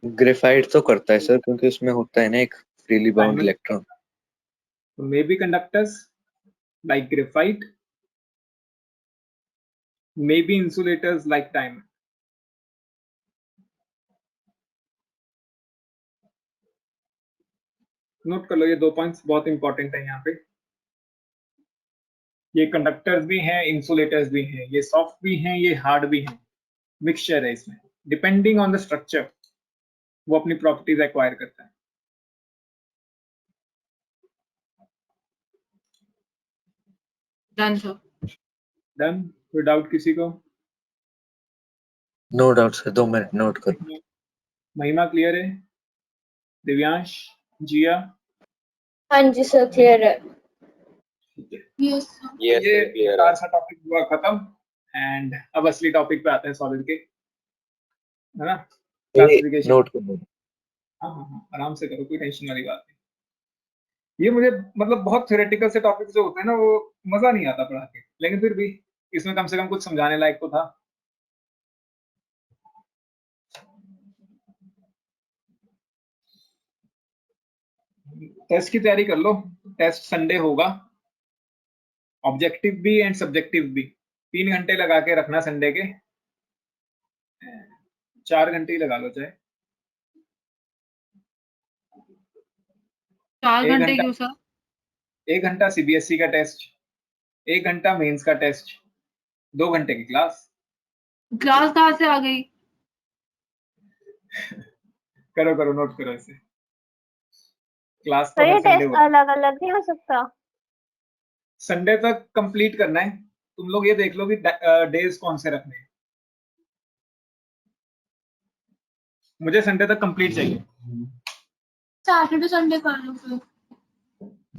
Speaker 4: Graphite तो करता है सर, क्योंकि उसमें होता है ना एक freely bound
Speaker 1: diamond
Speaker 4: electron.
Speaker 1: May be conductors like graphite, may be insulators like diamond. Note कर लो, ये 2 पॉइंट्स बहुत इंपॉर्टेंट है यहाँ पे। ये कंडक्टर्स भी हैं, इंसुलेटर्स भी हैं, ये सॉफ्ट भी हैं, ये हार्ड भी हैं, मिक्सचर है इसमें। डिपेंडिंग ऑन द स्ट्रक्चर वो अपनी प्रॉपर्टीज एक्वायर करता है।
Speaker 2: Done sir.
Speaker 1: डन? कोई डाउट किसी को?
Speaker 4: No doubt sir, 2 minute note करो।
Speaker 1: महिमा क्लियर है? दिव्यांश, जिया?
Speaker 7: हाँ जी सर, क्लियर है।
Speaker 5: Yes sir.
Speaker 1: ये बेकार सा टॉपिक हुआ खत्म, एंड अब असली टॉपिक पे आते हैं सॉलिड के, है ना? क्लासिफिकेशन।
Speaker 4: नोट करो।
Speaker 1: हाँ हाँ हाँ, आराम से करो, कोई टेंशन वाली बात नहीं। ये मुझे मतलब बहुत थ्योरेटिकल से टॉपिक जो होते हैं ना, वो मजा नहीं आता पढ़ा के, लेकिन फिर भी इसमें कम से कम कुछ समझाने लायक तो था। टेस्ट की तैयारी कर लो, टेस्ट संडे होगा, ऑब्जेक्टिव भी एंड सब्जेक्टिव भी। 3 घंटे लगा के रखना संडे के, 4 घंटे ही लगा लो चाहे।
Speaker 2: 4
Speaker 1: एक
Speaker 2: घंटे
Speaker 1: घंटा,
Speaker 2: क्यों सर?
Speaker 1: 1 घंटा सीबीएसई का टेस्ट, 1 घंटा मेंस का टेस्ट, 2 घंटे की क्लास।
Speaker 2: क्लास कहाँ से आ गई?
Speaker 1: करो करो, नोट करो इसे। क्लास
Speaker 3: सर
Speaker 1: तो हर
Speaker 3: ये
Speaker 1: संडे
Speaker 3: टेस्ट
Speaker 1: होता है।
Speaker 3: अलग अलग नहीं हो सकता?
Speaker 1: संडे तक कंप्लीट करना है। तुम लोग ये देख लो कि डेज कौन से रखने हैं। मुझे संडे तक कंप्लीट चाहिए।
Speaker 5: सैटरडे संडे कर लो फिर।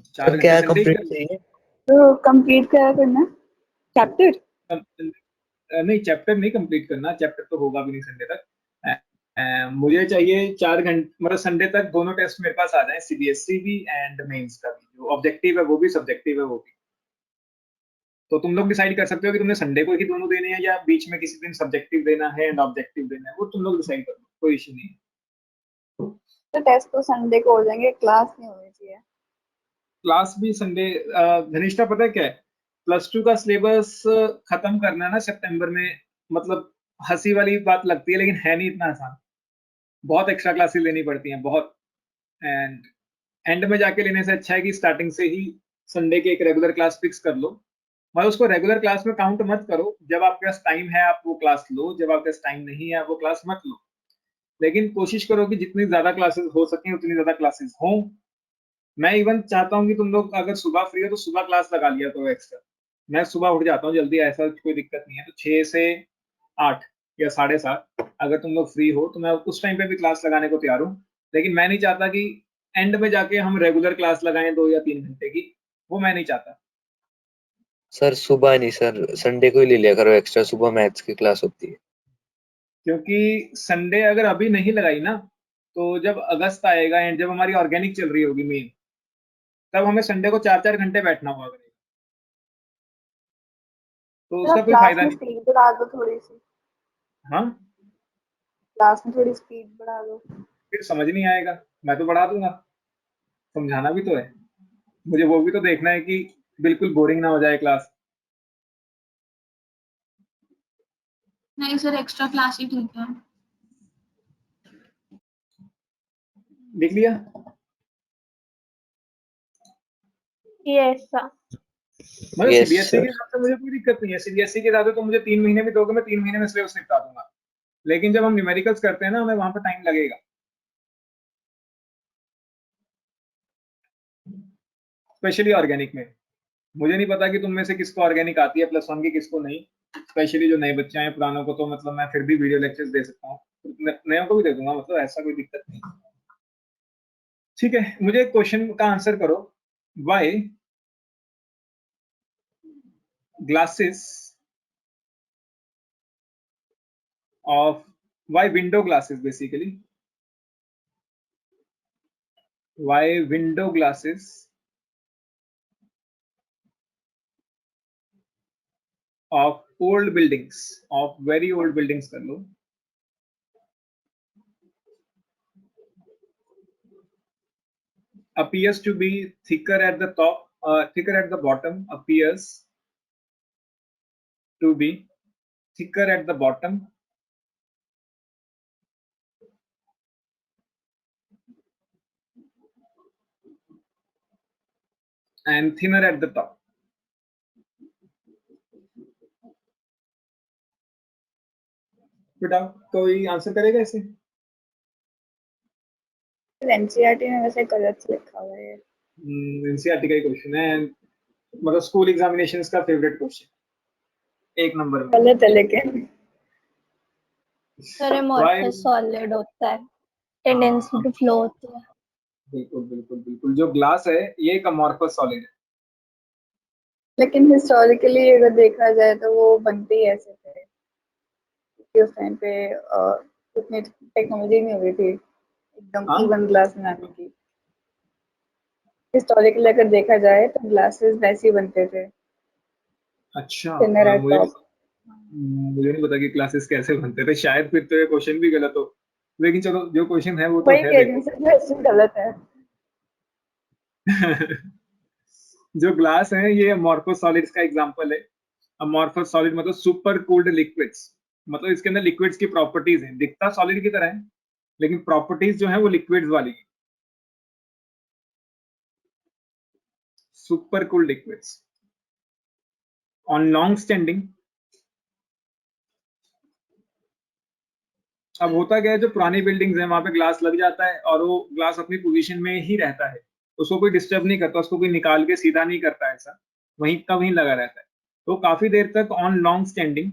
Speaker 1: 4
Speaker 4: सर
Speaker 1: घंटे
Speaker 4: क्या
Speaker 1: संडे ही
Speaker 4: कंप्लीट
Speaker 1: कर
Speaker 4: चाहिए?
Speaker 3: तो कंप्लीट क्या करना है? चैप्टर?
Speaker 1: नहीं, चैप्टर नहीं कंप्लीट करना, चैप्टर तो होगा भी नहीं संडे तक। मुझे चाहिए 4 घंटे, मतलब संडे तक दोनों टेस्ट मेरे पास आ जाए, सीबीएसई भी एंड मेंस का भी। जो ऑब्जेक्टिव है वो भी, सब्जेक्टिव है वो भी। तो तुम लोग डिसाइड कर सकते हो कि तुमने संडे को ही दोनों देने हैं, या बीच में किसी दिन सब्जेक्टिव देना है एंड ऑब्जेक्टिव देना है, वो तुम लोग डिसाइड कर लो, कोई इशू नहीं है।
Speaker 3: तो टेस्ट तो संडे को हो जाएंगे, क्लास नहीं होनी चाहिए।
Speaker 1: क्लास भी संडे। घनिष्ठा, पता है क्या है? +2 का सिलेबस खत्म करना है ना सितंबर में, मतलब हंसी वाली बात लगती है, लेकिन है नहीं इतना आसान। बहुत एक्स्ट्रा क्लासेस लेनी पड़ती हैं, बहुत। एंड में जाके लेने से अच्छा है कि स्टार्टिंग से ही संडे के एक रेगुलर क्लास फिक्स कर लो। मतलब उसको रेगुलर क्लास में काउंट मत करो। जब आपके पास टाइम है आप वो क्लास लो, जब आपके पास टाइम नहीं है आप वो क्लास मत लो। लेकिन कोशिश करो कि जितनी ज्यादा क्लासेस हो सके उतनी ज्यादा क्लासेस हों। मैं इवन चाहता हूँ कि तुम लोग अगर सुबह फ्री हो तो सुबह क्लास लगा लिया करो एक्स्ट्रा। मैं सुबह उठ जाता हूँ जल्दी, ऐसा कोई दिक्कत नहीं है। तो 6 से 8 या 7:30 अगर तुम लोग फ्री हो तो मैं उस टाइम पे भी क्लास लगाने को तैयार हूँ। लेकिन मैं नहीं चाहता कि एंड में जाके हम रेगुलर क्लास लगाएं 2 या 3 घंटे की, वो मैं नहीं चाहता।
Speaker 4: सर सुबह नहीं सर, संडे को ही ले लिया करो एक्स्ट्रा, सुबह मैथ्स की क्लास होती है।
Speaker 1: क्योंकि संडे अगर अभी नहीं लगाई ना, तो जब अगस्त आएगा एंड जब हमारी ऑर्गेनिक चल रही होगी मेन, तब हमें संडे को 4-4 घंटे बैठना होगा, तो उसका कोई
Speaker 3: क्लास
Speaker 1: फायदा
Speaker 3: में
Speaker 1: नहीं।
Speaker 3: स्पीड बढ़ा दो थोड़ी सी।
Speaker 1: हाँ,
Speaker 3: क्लास में थोड़ी स्पीड बढ़ा दो।
Speaker 1: फिर समझ नहीं आएगा। मैं तो बढ़ा दूंगा, समझाना भी तो है मुझे, वो भी तो देखना है कि बिल्कुल बोरिंग ना हो जाए क्लास।
Speaker 5: नहीं सर, एक्स्ट्रा क्लास ही ठीक है।
Speaker 1: लिख लिया?
Speaker 3: Yes sir.
Speaker 1: मतलब
Speaker 4: Yes,
Speaker 1: सीबीएसई के
Speaker 4: sir.
Speaker 1: हिसाब से मुझे कोई दिक्कत नहीं है, सीबीएसई के हिसाब से तो मुझे 3 महीने भी दोगे, मैं 3 महीने में सिलेबस निपटा दूंगा। लेकिन जब हम न्यूमेरिकल्स करते हैं ना, हमें वहां पर टाइम लगेगा, स्पेशली ऑर्गेनिक में। मुझे नहीं पता कि तुम में से किसको ऑर्गेनिक आती है +1 की, किसको नहीं। स्पेशली जो नए बच्चे हैं, पुरानों को तो मतलब मैं फिर भी वीडियो लेक्चर्स दे सकता हूँ, नयों को भी दे दूंगा, मतलब ऐसा कोई दिक्कत नहीं। ठीक है, मुझे एक क्वेश्चन का आंसर करो। Why glasses of why window glasses basically, why window glasses of old buildings, of very old buildings कर लो, appears to be thicker at the top, thicker at the bottom, appears to be thicker at the bottom and thinner at the top। बताओ कोई answer करेगा इसे?
Speaker 3: NCERT में वैसे गलत लिखा हुआ है।
Speaker 1: एनसीईआरटी का ही क्वेश्चन है, मतलब स्कूल एग्जामिनेशंस का फेवरेट क्वेश्चन, 1 नंबर में।
Speaker 3: गलत है लेकिन
Speaker 7: सर
Speaker 1: Why?
Speaker 7: अमोर्फस सॉलिड होता है, टेंडेंसी टू फ्लो होती है।
Speaker 1: बिल्कुल बिल्कुल बिल्कुल, जो ग्लास है ये एक अमॉर्फस सॉलिड है।
Speaker 3: लेकिन हिस्टोरिकली अगर देखा जाए तो वो बनते ही ऐसे थे कि उस टाइम पे उतनी टेक्नोलॉजी नहीं हुई थी एकदम
Speaker 1: हाँ?
Speaker 3: इवन ग्लास बनाने की। हिस्टोरिकली अगर देखा जाए तो ग्लासेस वैसे ही बनते थे,
Speaker 1: अच्छा,
Speaker 3: थिनर एट टॉप।
Speaker 1: मुझे नहीं पता कि क्लासेस कैसे बनते थे, शायद फिर तो ये क्वेश्चन भी गलत हो, लेकिन चलो जो क्वेश्चन है वो तो
Speaker 3: वही
Speaker 1: है,
Speaker 3: कह रही
Speaker 1: देखो।
Speaker 3: हूँ सर, क्वेश्चन गलत है।
Speaker 1: जो ग्लास है ये अमॉर्फस सॉलिड्स का एग्जांपल है। अमॉर्फस सॉलिड मतलब सुपर कूल्ड लिक्विड्स, मतलब इसके अंदर लिक्विड्स की प्रॉपर्टीज हैं, दिखता सॉलिड की तरह है लेकिन प्रॉपर्टीज जो है वो लिक्विड्स वाली है। Super cooled liquids on long standing. अब होता क्या है, जो पुरानी बिल्डिंग्स हैं वहां पे ग्लास लग जाता है और वो ग्लास अपनी पोजीशन में ही रहता है, उसको कोई डिस्टर्ब नहीं करता, उसको कोई निकाल के सीधा नहीं करता, ऐसा वहीं का वहीं लगा रहता है। तो काफी देर तक on long standing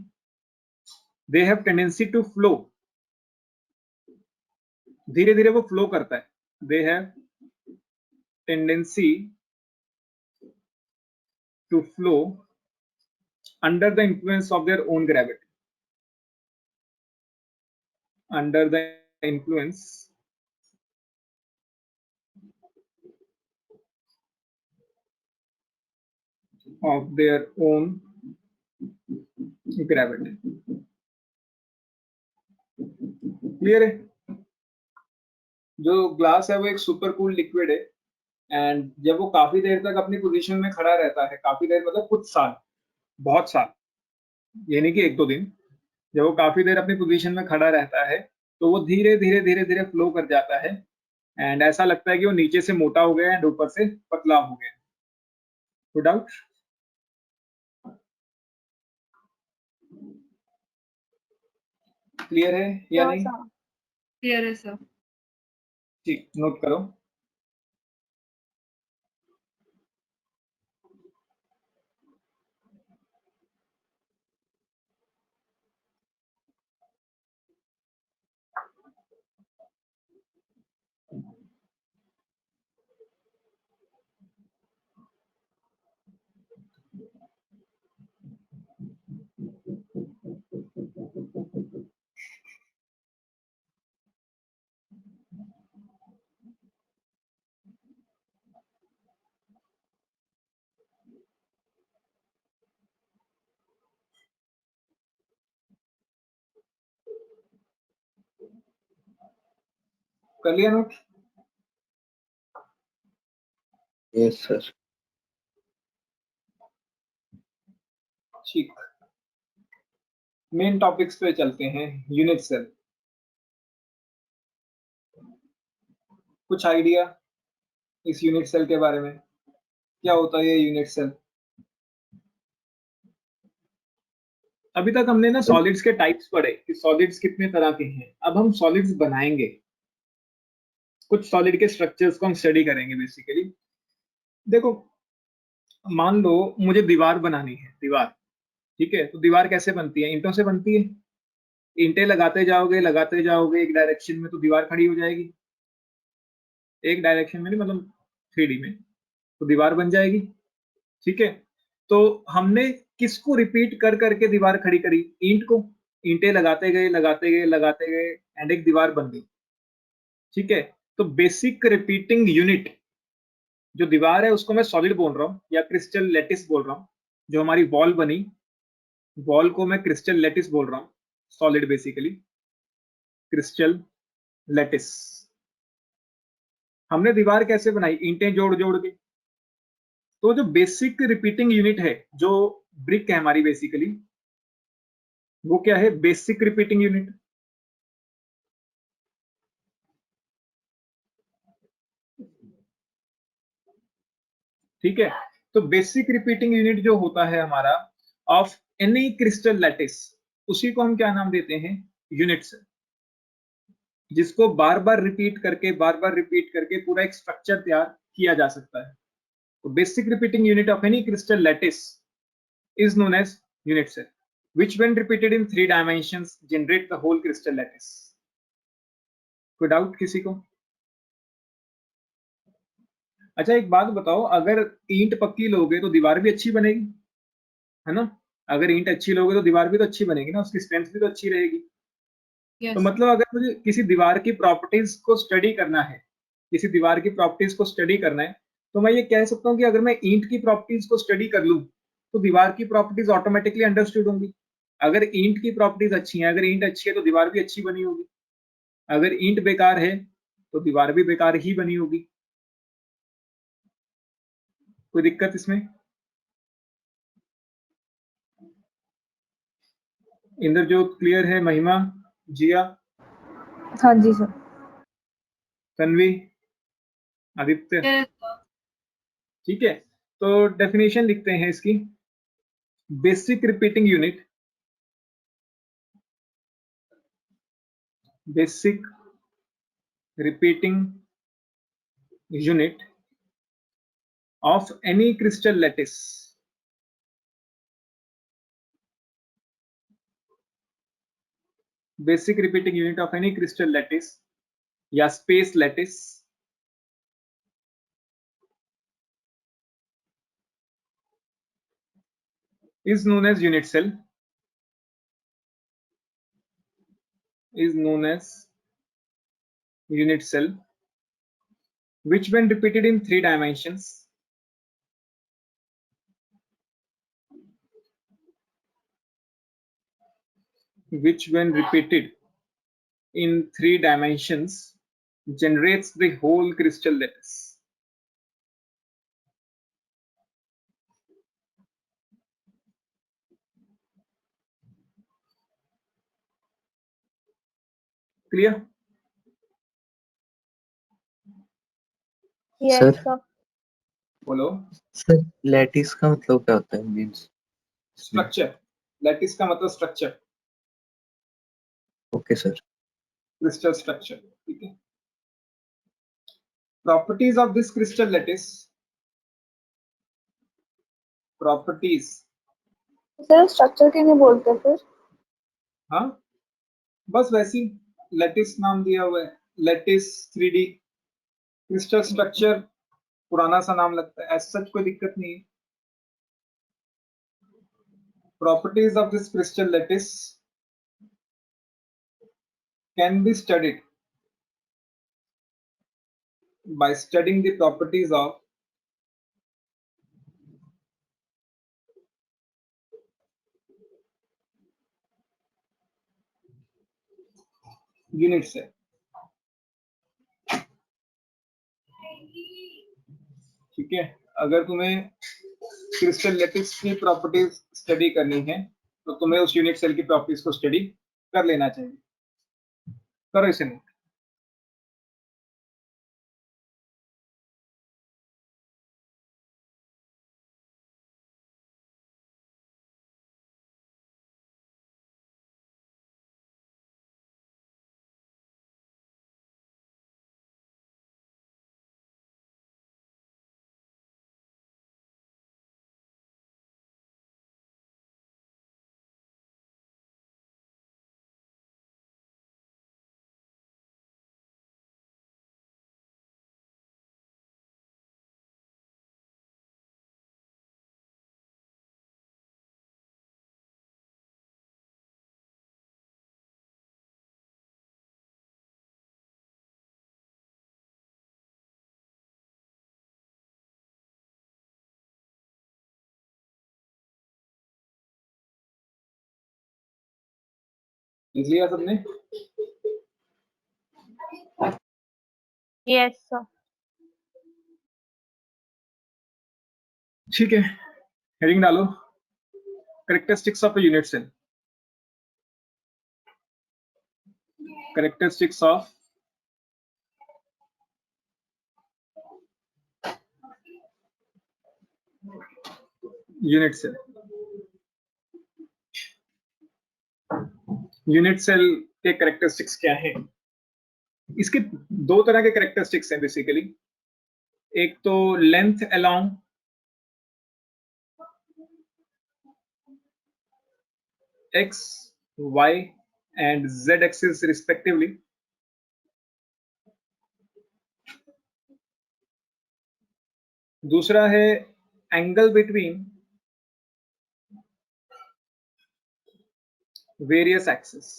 Speaker 1: they have tendency to flow, धीरे धीरे वो फ्लो करता है। They have tendency to flow under the influence of their own gravity, under the influence of their own gravity। Clear है? जो ग्लास है वो एक सुपर कूल लिक्विड है, एंड जब वो काफी देर तक अपनी पोजीशन में खड़ा रहता है, काफी देर मतलब कुछ साल, बहुत साल, ये नहीं कि 1-2 दिन, जब वो काफी देर अपनी पोजीशन में खड़ा रहता है तो वो धीरे धीरे धीरे धीरे फ्लो कर जाता है, एंड ऐसा लगता है कि वो नीचे से मोटा हो गया एंड ऊपर से पतला हो गया। कोई डाउट? क्लियर है या नहीं?
Speaker 2: क्लियर है सर।
Speaker 1: ठीक, नोट करो। कर लिया नोट?
Speaker 4: Yes, sir.
Speaker 1: ठीक, मेन टॉपिक्स पे चलते हैं। यूनिट सेल, कुछ आइडिया इस यूनिट सेल के बारे में? क्या होता है ये यूनिट सेल? अभी तक हमने ना सॉलिड्स के टाइप्स पढ़े कि सॉलिड्स कितने तरह के हैं। अब हम सॉलिड्स बनाएंगे, कुछ सॉलिड के स्ट्रक्चर्स को हम स्टडी करेंगे बेसिकली। देखो, मान लो मुझे दीवार बनानी है, दीवार, ठीक है, तो दीवार कैसे बनती है? ईंटों से बनती है। ईंटें लगाते जाओगे एक डायरेक्शन में, तो दीवार खड़ी हो जाएगी। एक डायरेक्शन में नहीं, मतलब 3D में, तो दीवार बन जाएगी। ठीक है, तो हमने किसको रिपीट कर करके दीवार खड़ी करी? ईंट को। ईंटें लगाते गए एंड एक दीवार बन गई। ठीक है, तो बेसिक रिपीटिंग यूनिट जो दीवार है उसको मैं सॉलिड बोल रहा हूँ या क्रिस्टल लेटिस बोल रहा हूँ। जो हमारी वॉल बनी, वॉल को मैं क्रिस्टल लेटिस बोल रहा हूँ, सॉलिड बेसिकली क्रिस्टल लेटिस। हमने दीवार कैसे बनाई? ईंटें जोड़ जोड़ के। तो जो बेसिक रिपीटिंग यूनिट है, जो ब्रिक है हमारी बेसिकली, वो क्या है? Basic repeating unit. ठीक है, तो बेसिक रिपीटिंग यूनिट जो होता है हमारा ऑफ एनी क्रिस्टल लैटिस, उसी को हम क्या नाम देते हैं? यूनिट्स, जिसको बार बार रिपीट करके पूरा एक स्ट्रक्चर तैयार किया जा सकता है। तो basic repeating unit of any crystal lattice is known as unit cell, which when repeated in 3 dimensions generate the whole crystal lattice. कोई डाउट किसी को? अच्छा, एक बात बताओ, अगर ईंट पक्की लोगे तो दीवार भी अच्छी बनेगी, है ना? अगर ईंट अच्छी लोगे तो दीवार भी तो अच्छी बनेगी ना, उसकी स्ट्रेंथ भी तो अच्छी रहेगी। तो
Speaker 2: यस।
Speaker 1: मतलब अगर मुझे किसी दीवार की प्रॉपर्टीज को स्टडी करना है, किसी दीवार की प्रॉपर्टीज को स्टडी करना है, तो मैं ये कह सकता हूँ कि अगर मैं ईंट की प्रॉपर्टीज को स्टडी कर लूं तो दीवार की प्रॉपर्टीज ऑटोमेटिकली अंडरस्टूड होंगी। अगर ईंट की प्रॉपर्टीज अच्छी हैं, अगर ईंट अच्छी है तो दीवार भी अच्छी बनी होगी। अगर ईंट बेकार है तो दीवार भी बेकार ही बनी होगी। कोई दिक्कत इसमें? इंद्रजोत क्लियर है? महिमा, जिया,
Speaker 3: हाँ जी सर।
Speaker 1: तन्वी, आदित्य?
Speaker 2: Yes,
Speaker 1: ठीक है, तो डेफिनेशन लिखते हैं इसकी। Basic repeating unit, basic repeating unit of any crystal lattice basic repeating unit of any crystal lattice या space lattice is known as unit cell, is known as unit cell, which when repeated in 3 dimensions which when repeated in 3 dimensions generates the whole crystal lattice. Clear?
Speaker 7: Yes
Speaker 4: sir
Speaker 7: sir.
Speaker 1: बोलो।
Speaker 4: Sir lattice का मतलब क्या होता है? Means
Speaker 1: structure, lattice का मतलब structure,
Speaker 4: okay sir.
Speaker 1: Crystal structure. ठीक है, properties of this crystal lattice, properties,
Speaker 3: sir structure क्यों नहीं बोलते फिर?
Speaker 1: हाँ बस वैसी लैटिस नाम दिया हुआ है, लैटिस 3D क्रिस्टल स्ट्रक्चर, पुराना सा नाम लगता है, ऐसा सच कोई दिक्कत नहीं है। Properties of this crystal lattice can be studied by studying the properties of unit cell। ठीक है, अगर तुम्हें क्रिस्टल लैटिस की प्रॉपर्टीज स्टडी करनी है तो तुम्हें उस यूनिट सेल की प्रॉपर्टीज को स्टडी कर लेना चाहिए। करो इसे। लिख लिया सबने?
Speaker 7: Yes sir.
Speaker 1: ठीक है, हेडिंग डालो, characteristics of a unit cell. Characteristics of unit cell. Unit cell के कैरेक्टरिस्टिक्स क्या हैं? इसके दो तरह के कैरेक्टरिस्टिक्स हैं बेसिकली। एक तो length along x, y and z axis respectively. दूसरा है angle between various axis.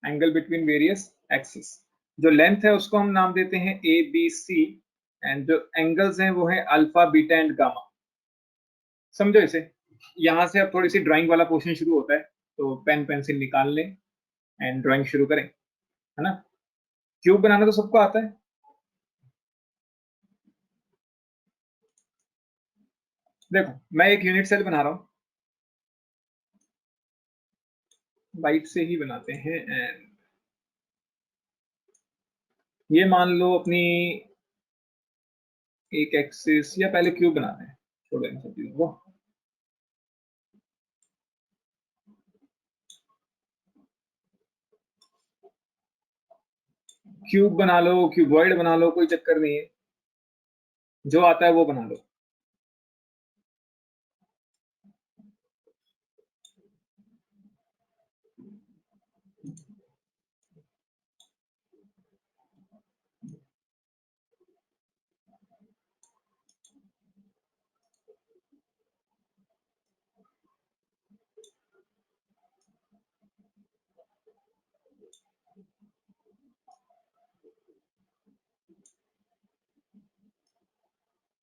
Speaker 1: Angle between various axis. जो लेंथ है उसको हम नाम देते हैं ए बी सी, एंड जो एंगल्स हैं वो है अल्फा बीटा एंड गामा। समझो इसे। यहां से अब थोड़ी सी ड्राइंग वाला पोर्शन शुरू होता है, तो पेन पेंसिल निकाल लें एंड ड्राइंग शुरू करें, है ना। क्यूब बनाना तो सबको आता है। देखो मैं एक यूनिट सेल बना रहा हूं, वाइट से ही बनाते हैं, एंड ये मान लो अपनी एक एक्सिस, या पहले क्यूब बनाते हैं, छोड़ो इन सब चीजों को। क्यूब बना लो, क्यूबॉइड बना लो, कोई चक्कर नहीं है, जो आता है वो बना लो।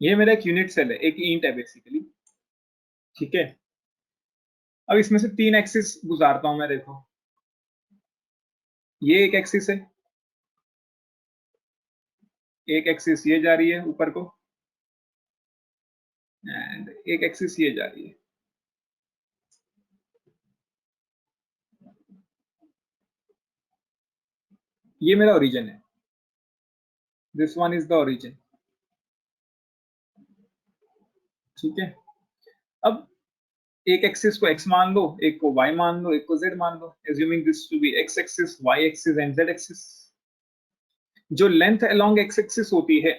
Speaker 1: ये मेरा एक यूनिट सेल है, एक ईंट है बेसिकली, ठीक है। अब इसमें से तीन एक्सिस गुजारता हूं मैं, देखो ये एक एक्सिस है, एक एक्सिस ये जा रही है ऊपर को, एंड एक एक्सिस ये जा रही है। ये मेरा ओरिजिन है, this one is the origin, ठीक है। अब एक एक्सिस को x मान लो, एक को y मान लो, एक को z मान लो, assuming this to be x axis, y axis and z axis. जो लेंथ अलोंग x एक्सिस होती है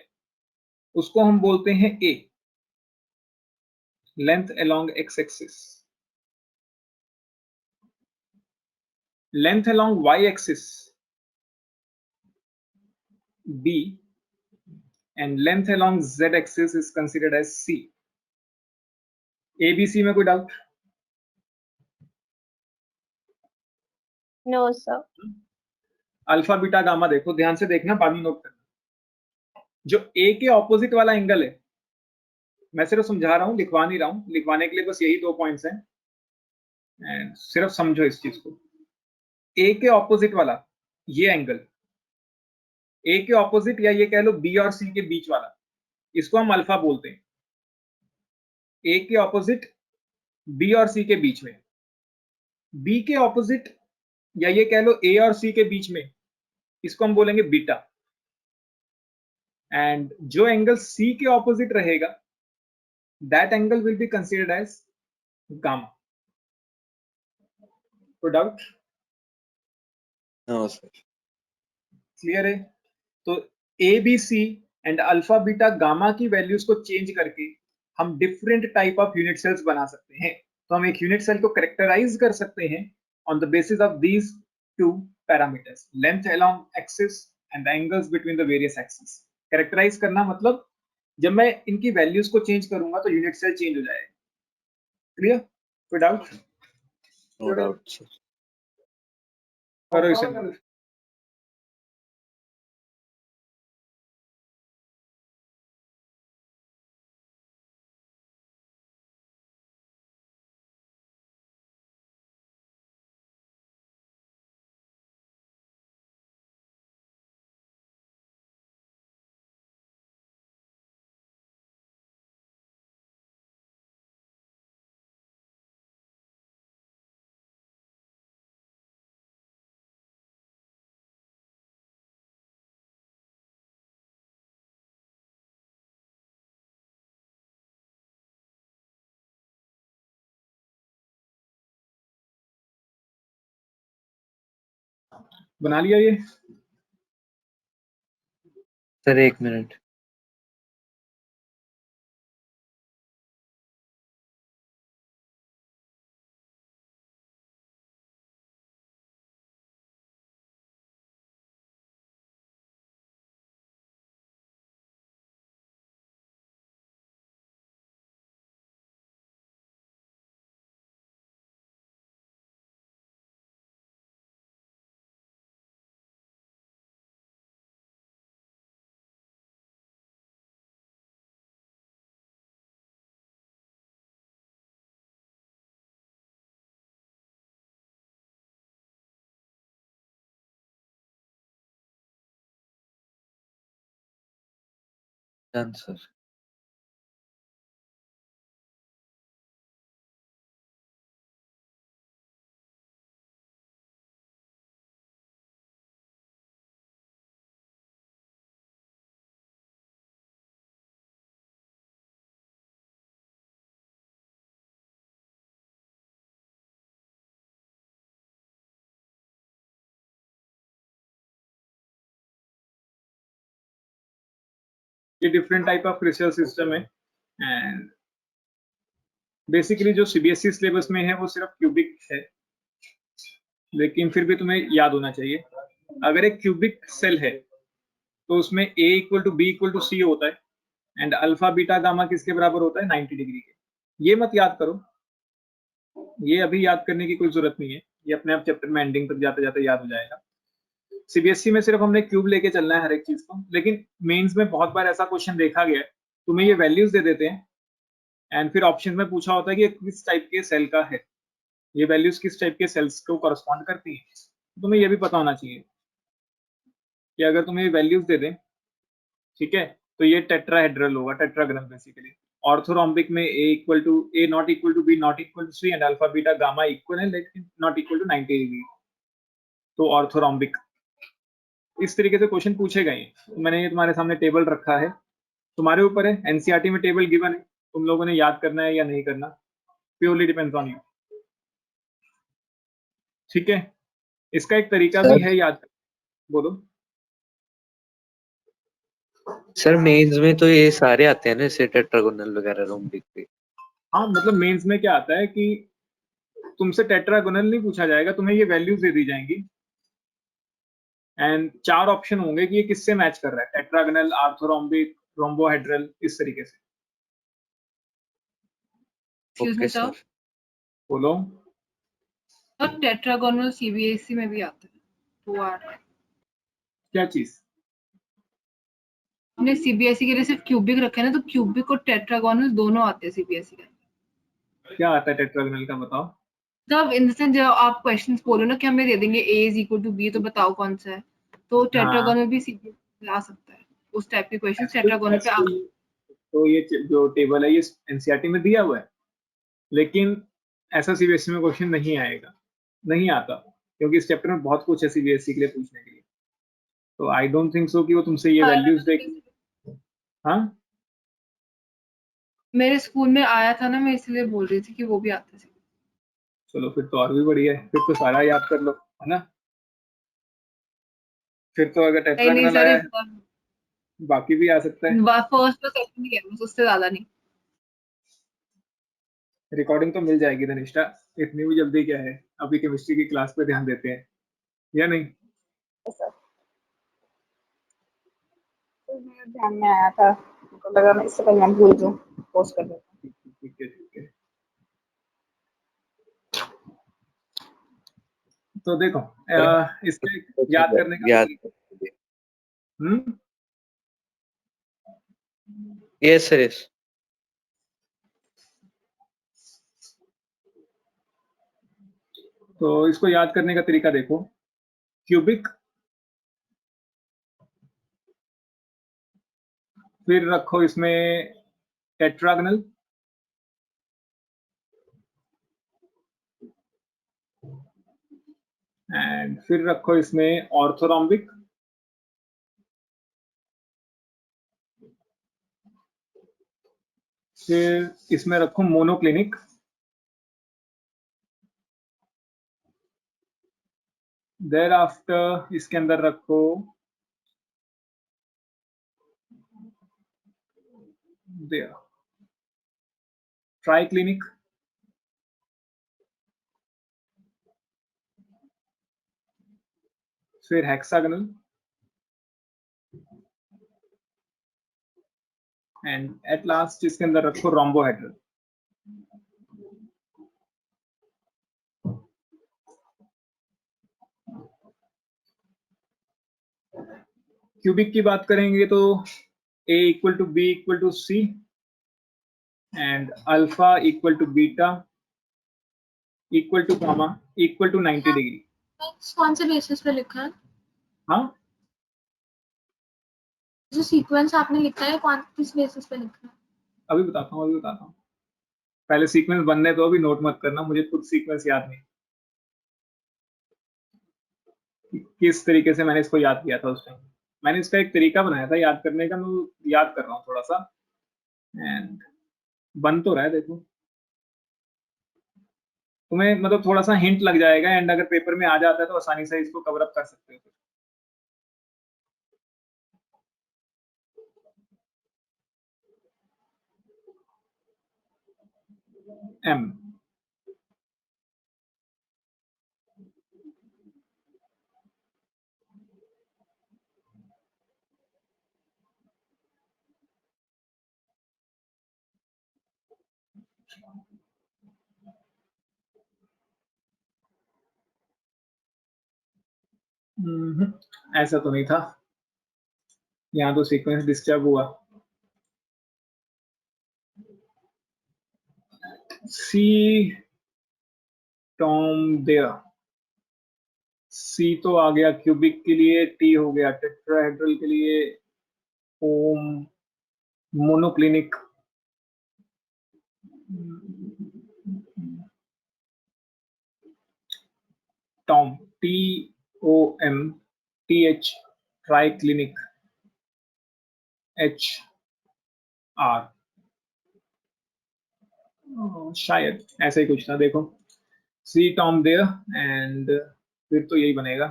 Speaker 1: उसको हम बोलते हैं a, length along x axis. Length along y axis b, and length along z axis is considered as c। a b c में कोई doubt?
Speaker 7: No sir.
Speaker 1: Alpha beta gamma देखो, ध्यान से देखना, बाद में नोट करना। जो a के ऑपोजिट वाला एंगल है, मैं सिर्फ समझा रहा हूं, लिखवा नहीं रहा हूं, लिखवाने के लिए बस यही दो पॉइंट्स हैं, एंड सिर्फ समझो इस चीज को। a के ऑपोजिट वाला ये एंगल, a के ऑपोजिट, या ये कह लो b और c के बीच वाला, इसको हम अल्फा बोलते हैं। a के ऑपोजिट b और c के बीच में, b के ऑपोजिट या ये कह लो a और c के बीच में, इसको हम बोलेंगे बीटा। एंड जो एंगल c के ऑपोजिट रहेगा, that angle will be considered as gamma. कोई डाउट?
Speaker 4: No sir.
Speaker 1: क्लियर है? तो A B C and alpha beta gamma की वैल्यूज को चेंज करके हम different type of unit cells बना सकते हैं। तो हम एक यूनिट सेल को कैरेक्टराइज कर सकते हैं on the basis of these two parameters, length along axis and the angles between the various axis. Characterize करना मतलब जब मैं इनकी वैल्यूज को चेंज करूंगा तो यूनिट सेल चेंज हो जाएगा। क्लियर? कोई डाउट?
Speaker 4: No doubt sir.
Speaker 1: करो इसे। बना लिया ये?
Speaker 4: Sir 1 minute. Done sir.
Speaker 1: ये different type of research system है एंड बेसिकली जो सीबीएसई सिलेबस में है वो सिर्फ क्यूबिक है, लेकिन फिर भी तुम्हें याद होना चाहिए। अगर एक क्यूबिक सेल है तो उसमें a equal to B equal to C होता है एंड अल्फा बीटा गामा किसके बराबर होता है? 90 डिग्री के। ये मत याद करो, ये अभी याद करने की कोई जरूरत नहीं है, ये अपने आप चैप्टर में एंडिंग तक जाते जाते याद हो जाएगा। सीबीएसई में सिर्फ हमने क्यूब लेके चलना है हर एक चीज को, लेकिन मेंस में बहुत बार ऐसा क्वेश्चन देखा गया है, तुम्हें ये वैल्यूज दे देते हैं एंड फिर ऑप्शन में पूछा होता है कि ये किस टाइप के सेल का है, ये वैल्यूज किस टाइप के सेल्स को करस्पॉन्ड करती है। तुम्हें ये भी पता होना चाहिए कि अगर तुम्हें वैल्यूज दे दें, ठीक है, तो ये टेट्राहेड्रल होगा, टेट्राग्राम बेसिकली। ऑर्थोरोम्बिक में a not equal to b not equal to c and alpha beta gamma equal है लेकिन नॉट इक्वल टू 90 डिग्री, तो ऑर्थोरोम्बिक। इस तरीके से क्वेश्चन पूछे गए हैं। तो मैंने ये तुम्हारे सामने टेबल रखा है, तुम्हारे ऊपर है, एनसीईआरटी में टेबल गिवन है, तुम लोगों ने याद करना है या नहीं करना, प्योरली डिपेंड्स ऑन यू। ठीक है, इसका एक तरीका भी है याद, बोलो।
Speaker 4: सर मेंस में तो ये सारे आते हैं ना, जैसे टेट्रागोनल वगैरह, रोम्बिक भी।
Speaker 1: हाँ मतलब मेंस में क्या आता है कि तुमसे टेट्रागोनल नहीं पूछा जाएगा, तुम्हें ये वैल्यूज दे दी जाएंगी एंड 4 ऑप्शन होंगे कि ये किससे मैच कर रहा है, टेट्रागोनल, आर्थोरोम्बिक, रोम्बोहेड्रल, इस तरीके से।
Speaker 4: Okay
Speaker 2: sir
Speaker 4: sir.
Speaker 1: बोलो।
Speaker 2: और टेट्रागोनल सीबीएसई में भी आता है, तो आ रहा है।
Speaker 1: क्या चीज?
Speaker 2: हमने सीबीएसई के लिए सिर्फ क्यूबिक रखे ना, तो क्यूबिक और टेट्रागोनल दोनों आते हैं सीबीएसई के।
Speaker 1: क्या आता है टेट्रागोनल का, बताओ।
Speaker 2: तब इन द सेंस जब आप क्वेश्चंस बोलो ना कि हमें दे देंगे a is equal to b, तो बताओ कौन सा है, तो टेट्रागोनल भी सीबीएसई ला सकता है, उस टाइप के क्वेश्चंस टेट्रागोनल पे आ।
Speaker 1: तो ये जो टेबल है ये एनसीईआरटी में दिया हुआ है, लेकिन ऐसा सीबीएसई में क्वेश्चन नहीं आएगा, नहीं आता, क्योंकि इस चैप्टर में बहुत कुछ है सीबीएसई के लिए पूछने के लिए। तो आई डोंट थिंक सो कि वो तुमसे ये वैल्यूज देगी। हाँ
Speaker 2: मेरे स्कूल में आया था ना, मैं इसलिए बोल रही थी कि वो भी आता है।
Speaker 1: चलो फिर तो और भी बढ़िया है, फिर तो सारा याद कर लो, है ना। फिर तो अगर
Speaker 2: नहीं नहीं
Speaker 1: टेट्रागोनल
Speaker 2: सर,
Speaker 1: आया
Speaker 2: इस
Speaker 1: है बाकी भी आ सकता है।
Speaker 2: फर्स्ट और सेकंड ही है बस, उससे ज्यादा नहीं।
Speaker 1: रिकॉर्डिंग तो मिल जाएगी धनिष्ठा, इतनी भी जल्दी क्या है, अभी केमिस्ट्री की क्लास पे ध्यान देते हैं या नहीं।
Speaker 3: तो मेरे ध्यान में आया था, मुझको लगा मैं इससे पहले मैं भूल जाऊं, पोस्ट कर देता हूं।
Speaker 1: ठीक है ठीक है। तो देखो इसका याद करने का
Speaker 4: याद।
Speaker 1: हम्म
Speaker 4: यस सर यस।
Speaker 1: तो इसको याद करने का तरीका देखो, क्यूबिक, फिर रखो इसमें टेट्रागोनल, एंड फिर रखो इसमें ऑर्थोरोम्बिक, फिर इसमें रखो मोनोक्लिनिक, देयर आफ्टर इसके अंदर रखो देयर ट्राइक्लिनिक, फिर हेक्सागोनल एंड एट लास्ट इसके अंदर रखो रोम्बोहेड्रल। क्यूबिक की बात करेंगे तो A equal to B equal to C and alpha equal to beta equal to gamma equal to 90 degree.
Speaker 5: कौन से बेसिस पे लिखा है?
Speaker 1: हाँ,
Speaker 5: जो सीक्वेंस आपने लिखा है कौन किस बेसिस पे लिखा है?
Speaker 1: अभी बताता हूँ। पहले सीक्वेंस बनने तो अभी नोट मत करना, मुझे खुद सीक्वेंस याद नहीं किस तरीके से मैंने इसको याद किया था उस टाइम। मैंने इसका एक तरीका बनाया था याद करने का, मैं याद कर रहा हूँ थोड़ा सा एंड बन तो रहा है। देखो तुम्हें मतलब थोड़ा सा हिंट लग जाएगा एंड अगर पेपर में आ जाता है तो आसानी से इसको कवर अप कर सकते हो। M ऐसा तो नहीं था, यहाँ तो सीक्वेंस डिस्टर्ब हुआ। C टॉम देयर, C तो आ गया क्यूबिक के लिए, T हो गया टेट्राहेड्रल के लिए, ओम monoclinic, Tom TOM TH triclinic HR शायद ऐसा ही कुछ था। देखो C टॉम देयर एंड फिर तो यही बनेगा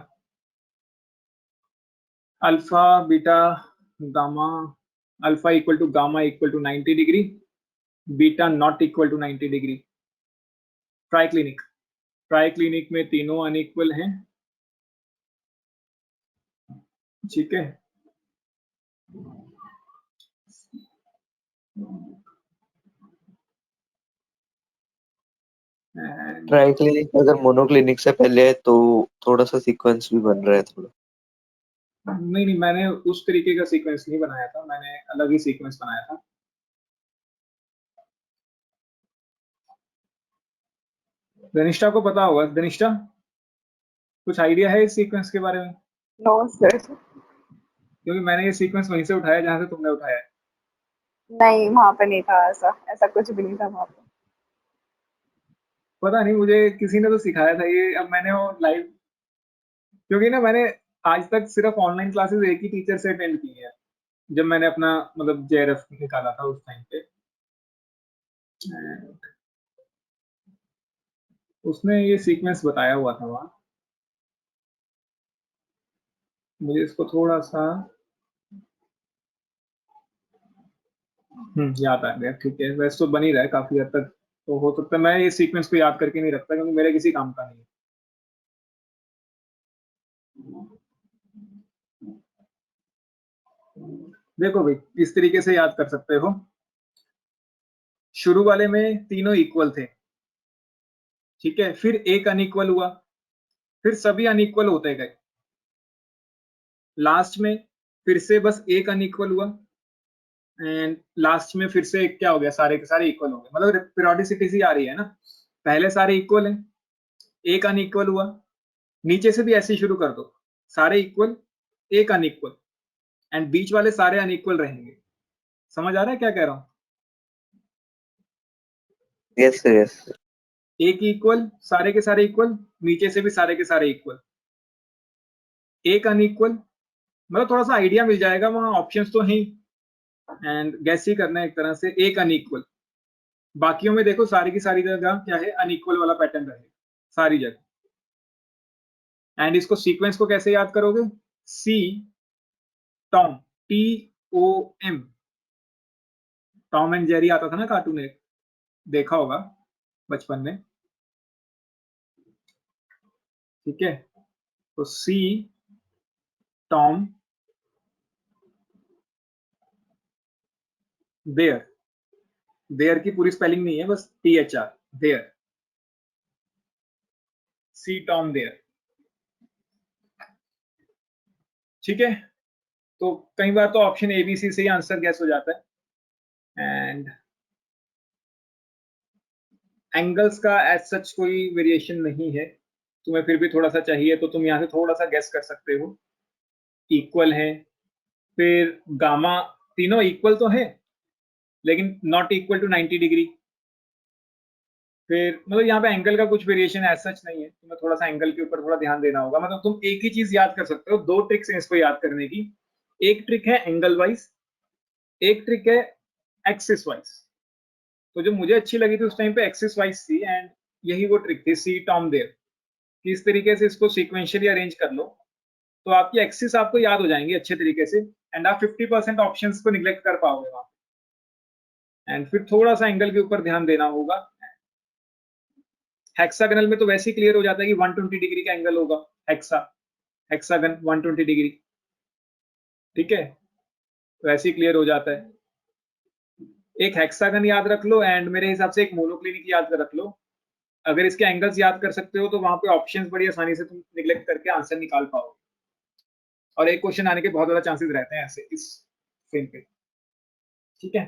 Speaker 1: alpha beta gamma, alpha equal to gamma equal to 90 degree, beta not equal to 90 degree. Triclinic में तीनों अनइक्वल हैं, ठीक है।
Speaker 4: ट्राइक्लिनिक अगर मोनोक्लिनिक से पहले है तो थोड़ा सा सीक्वेंस भी बन रहा है थोड़ा।
Speaker 1: नहीं, मैंने उस तरीके का सीक्वेंस नहीं बनाया था, मैंने अलग ही सीक्वेंस बनाया था। धनिष्ठा को पता होगा, धनिष्ठा कुछ आइडिया है इस सीक्वेंस के बारे में?
Speaker 3: नो सर,
Speaker 1: क्योंकि मैंने ये सीक्वेंस वहीं से उठाया जहां से तुमने उठाया है।
Speaker 3: नहीं वहां पे नहीं था, ऐसा कुछ भी नहीं था वहां पे।
Speaker 1: पता नहीं, मुझे किसी ने तो सिखाया था ये। अब मैंने वो लाइव, क्योंकि ना मैंने आज तक सिर्फ ऑनलाइन क्लासेस एक ही टीचर से अटेंड की है जब मैंने अपना मतलब JRF निकाला था उस टाइम पे। उसने ये सीक्वेंस बताया हुआ था वहाँ, मुझे इसको थोड़ा सा याद आ गया। ठीक है, वैसे तो बन ही रहा है काफी हद तक, तो हो सकता है मैं ये सीक्वेंस को याद करके नहीं रखता क्योंकि मेरे किसी काम का नहीं है। देखो भाई, इस तरीके से याद कर सकते हो। शुरू वाले में तीनों इक्वल थे, ठीक है, फिर एक अनइक्वल हुआ, फिर सभी अनइक्वल होते गए, लास्ट में फिर से बस एक अनइक्वल हुआ एंड लास्ट में फिर से क्या हो गया, सारे के सारे इक्वल हो गए। मतलब पीरियोडिसिटी सी आ रही है ना, पहले सारे इक्वल हैं, एक अनइक्वल हुआ, नीचे से भी ऐसे शुरू कर दो, सारे इक्वल एक अनइक्वल एंड बीच वाले सारे अनइक्वल रहेंगे। समझ आ रहा है क्या कह रहा हूं?
Speaker 4: Yes sir, yes.
Speaker 1: एक इक्वल, सारे के सारे इक्वल, नीचे से भी सारे के सारे इक्वल, एक अनइक्वल, मतलब थोड़ा सा आइडिया मिल जाएगा, वहां ऑप्शंस तो हैं एंड गैस ही करना है एक तरह से। एक अनइक्वल, बाकियों में देखो सारी की सारी जगह क्या है, अनइक्वल वाला पैटर्न रहेगा सारी जगह। एंड इसको सीक्वेंस को कैसे याद करोगे? See Tom, TOM, Tom and Jerry आता था ना कार्टून, एक देखा होगा बचपन में, ठीक है। तो सी टॉम देयर, देयर की पूरी स्पेलिंग नहीं है, बस THR, there, see Tom there, ठीक है। तो कई बार तो ऑप्शन ABC से ही आंसर गैस हो जाता है। एंड एंगल्स का एज सच कोई वेरिएशन नहीं है, तुम्हें फिर भी थोड़ा सा चाहिए तो तुम यहाँ से थोड़ा सा गैस कर सकते हो। इक्वल है, फिर गामा, तीनों इक्वल तो है लेकिन नॉट इक्वल टू 90 डिग्री। फिर मतलब यहाँ पे एंगल का कुछ वेरिएशन एज सच नहीं है, तुम्हें थोड़ा सा एंगल के ऊपर थोड़ा ध्यान देना होगा। मतलब तुम एक ही चीज याद कर सकते हो, दो ट्रिक्स हैं इसको याद करने की। एक ट्रिक है एंगल वाइज, एक ट्रिक है एक्सिस वाइज। तो जो मुझे अच्छी लगी थी उस टाइम पे एक्सिस वाइज थी, एंड यही वो ट्रिक थी सी टॉम देयर, कि इस तरीके से इसको सीक्वेंशियली अरेंज कर लो तो आपकी एक्सिस आपको याद हो जाएंगी अच्छे तरीके से, एंड आप 50% ऑप्शंस को निगलेक्ट कर पाओगे वहां। एंड फिर थोड़ा सा एंगल के ऊपर ध्यान देना होगा। हेक्सागनल में तो वैसे ही क्लियर हो जाता है कि 120 डिग्री का एंगल होगा, हेक्सागन 120 डिग्री, ठीक है, वैसे ही क्लियर हो जाता है। एक हेक्सागन याद रख लो, एंड मेरे हिसाब से एक मोनोक्लिनिक याद रख लो। अगर इसके एंगल्स याद कर सकते हो तो वहां पे ऑप्शंस बड़ी आसानी से तुम निगलेक्ट करके आंसर निकाल पाओगे, और एक क्वेश्चन आने के बहुत ज्यादा चांसेस रहते हैं ऐसे इस फ्रेम पे, ठीक है।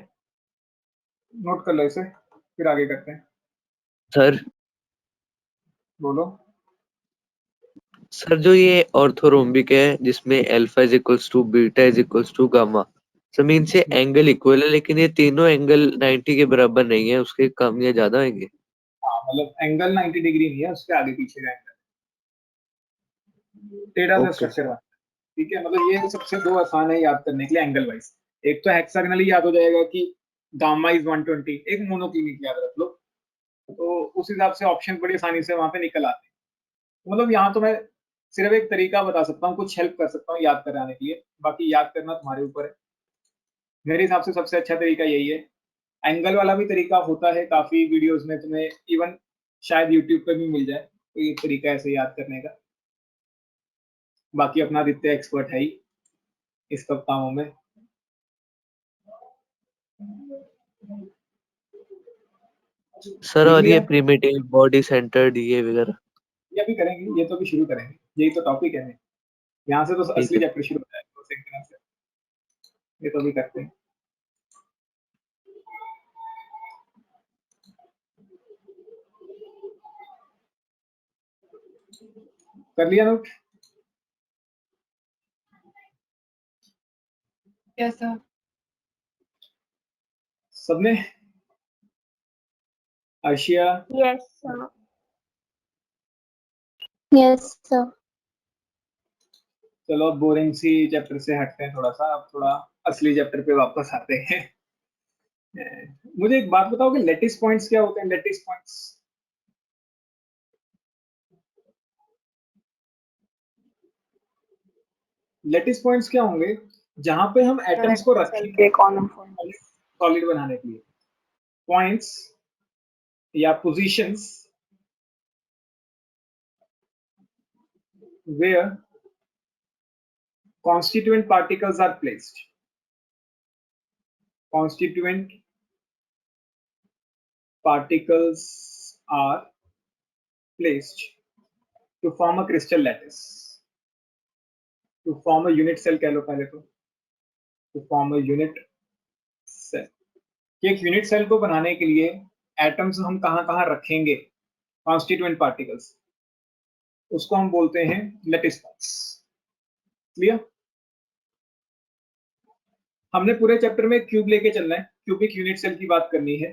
Speaker 1: नोट कर लो इसे, फिर आगे करते हैं।
Speaker 4: सर
Speaker 1: बोलो।
Speaker 4: सर जो ये ऑर्थोरोम्बिक है जिसमें alpha is equals to beta is equals to gamma, जमीन से एंगल इक्वल है लेकिन ये तीनों एंगल 90 के बराबर नहीं है, उसके कम या ज्यादा होंगे?
Speaker 1: हाँ, मतलब एंगल 90 डिग्री नहीं है, उसके आगे पीछे का एंगल टेढ़ा सा
Speaker 4: ओके
Speaker 1: स्ट्रक्चर बना, ठीक है। मतलब ये सबसे दो आसान है याद करने के लिए एंगल वाइज। एक तो हेक्सागनली याद हो जाएगा कि गामा इज 120, एक मोनोक्लिनिक याद रख लो, तो उस हिसाब से ऑप्शन बड़ी आसानी से वहां पे निकल आते हैं। मतलब यहाँ तो मैं सिर्फ एक तरीका बता सकता हूँ, कुछ हेल्प कर सकता हूँ याद कराने के लिए, बाकी याद करना तुम्हारे ऊपर है। मेरे हिसाब से सबसे अच्छा तरीका यही है। एंगल वाला भी तरीका होता है काफी वीडियोस में, तुम्हें इवन शायद यूट्यूब पे भी मिल जाए कोई एक तरीका ऐसे याद करने का। बाकी अपना आदित्य एक्सपर्ट है ही इस सब कामों में।
Speaker 4: सर।
Speaker 1: लिख
Speaker 4: और ये
Speaker 1: लिया?
Speaker 4: प्रिमिटिव बॉडी सेंटर्ड ये वगैरह?
Speaker 1: ये भी करेंगे, ये तो भी शुरू करेंगे, यही तो टॉपिक है। यहाँ से तो
Speaker 4: ठीक
Speaker 1: असली
Speaker 4: है।
Speaker 1: चैप्टर शुरू हो जाएगा तो सेकंड तरह से, ये तो भी करते हैं। कर लिया नोट?
Speaker 2: कैसा?
Speaker 1: सबने? Arshia?
Speaker 7: Yes, sir. Yes, sir.
Speaker 1: चलो अब बोरिंग सी चैप्टर से हटते हैं थोड़ा सा, अब थोड़ा असली चैप्टर पे वापस आते हैं। मुझे एक बात बताओ कि लेटिस पॉइंट्स क्या होते हैं? लेटिस पॉइंट्स, लेटिस पॉइंट्स क्या होंगे? जहां पे हम एटम्स को
Speaker 3: सेल
Speaker 1: रखेंगे
Speaker 3: के कॉलम फॉर्म।
Speaker 1: सॉलिड बनाने के लिए, पॉइंट्स या positions where constituent particles are placed. Constituent particles are placed to form a crystal lattice, to form a unit cell कह लो पहले तो, to form a unit cell। एक यूनिट सेल को बनाने के लिए एटम्स हम कहाँ रखेंगे, कॉन्स्टिट्यूएंट पार्टिकल्स, उसको हम बोलते हैं लेटिस पॉइंट्स। क्लियर? हमने पूरे चैप्टर में क्यूब लेके चलना है, क्यूबिक यूनिट सेल की बात करनी है।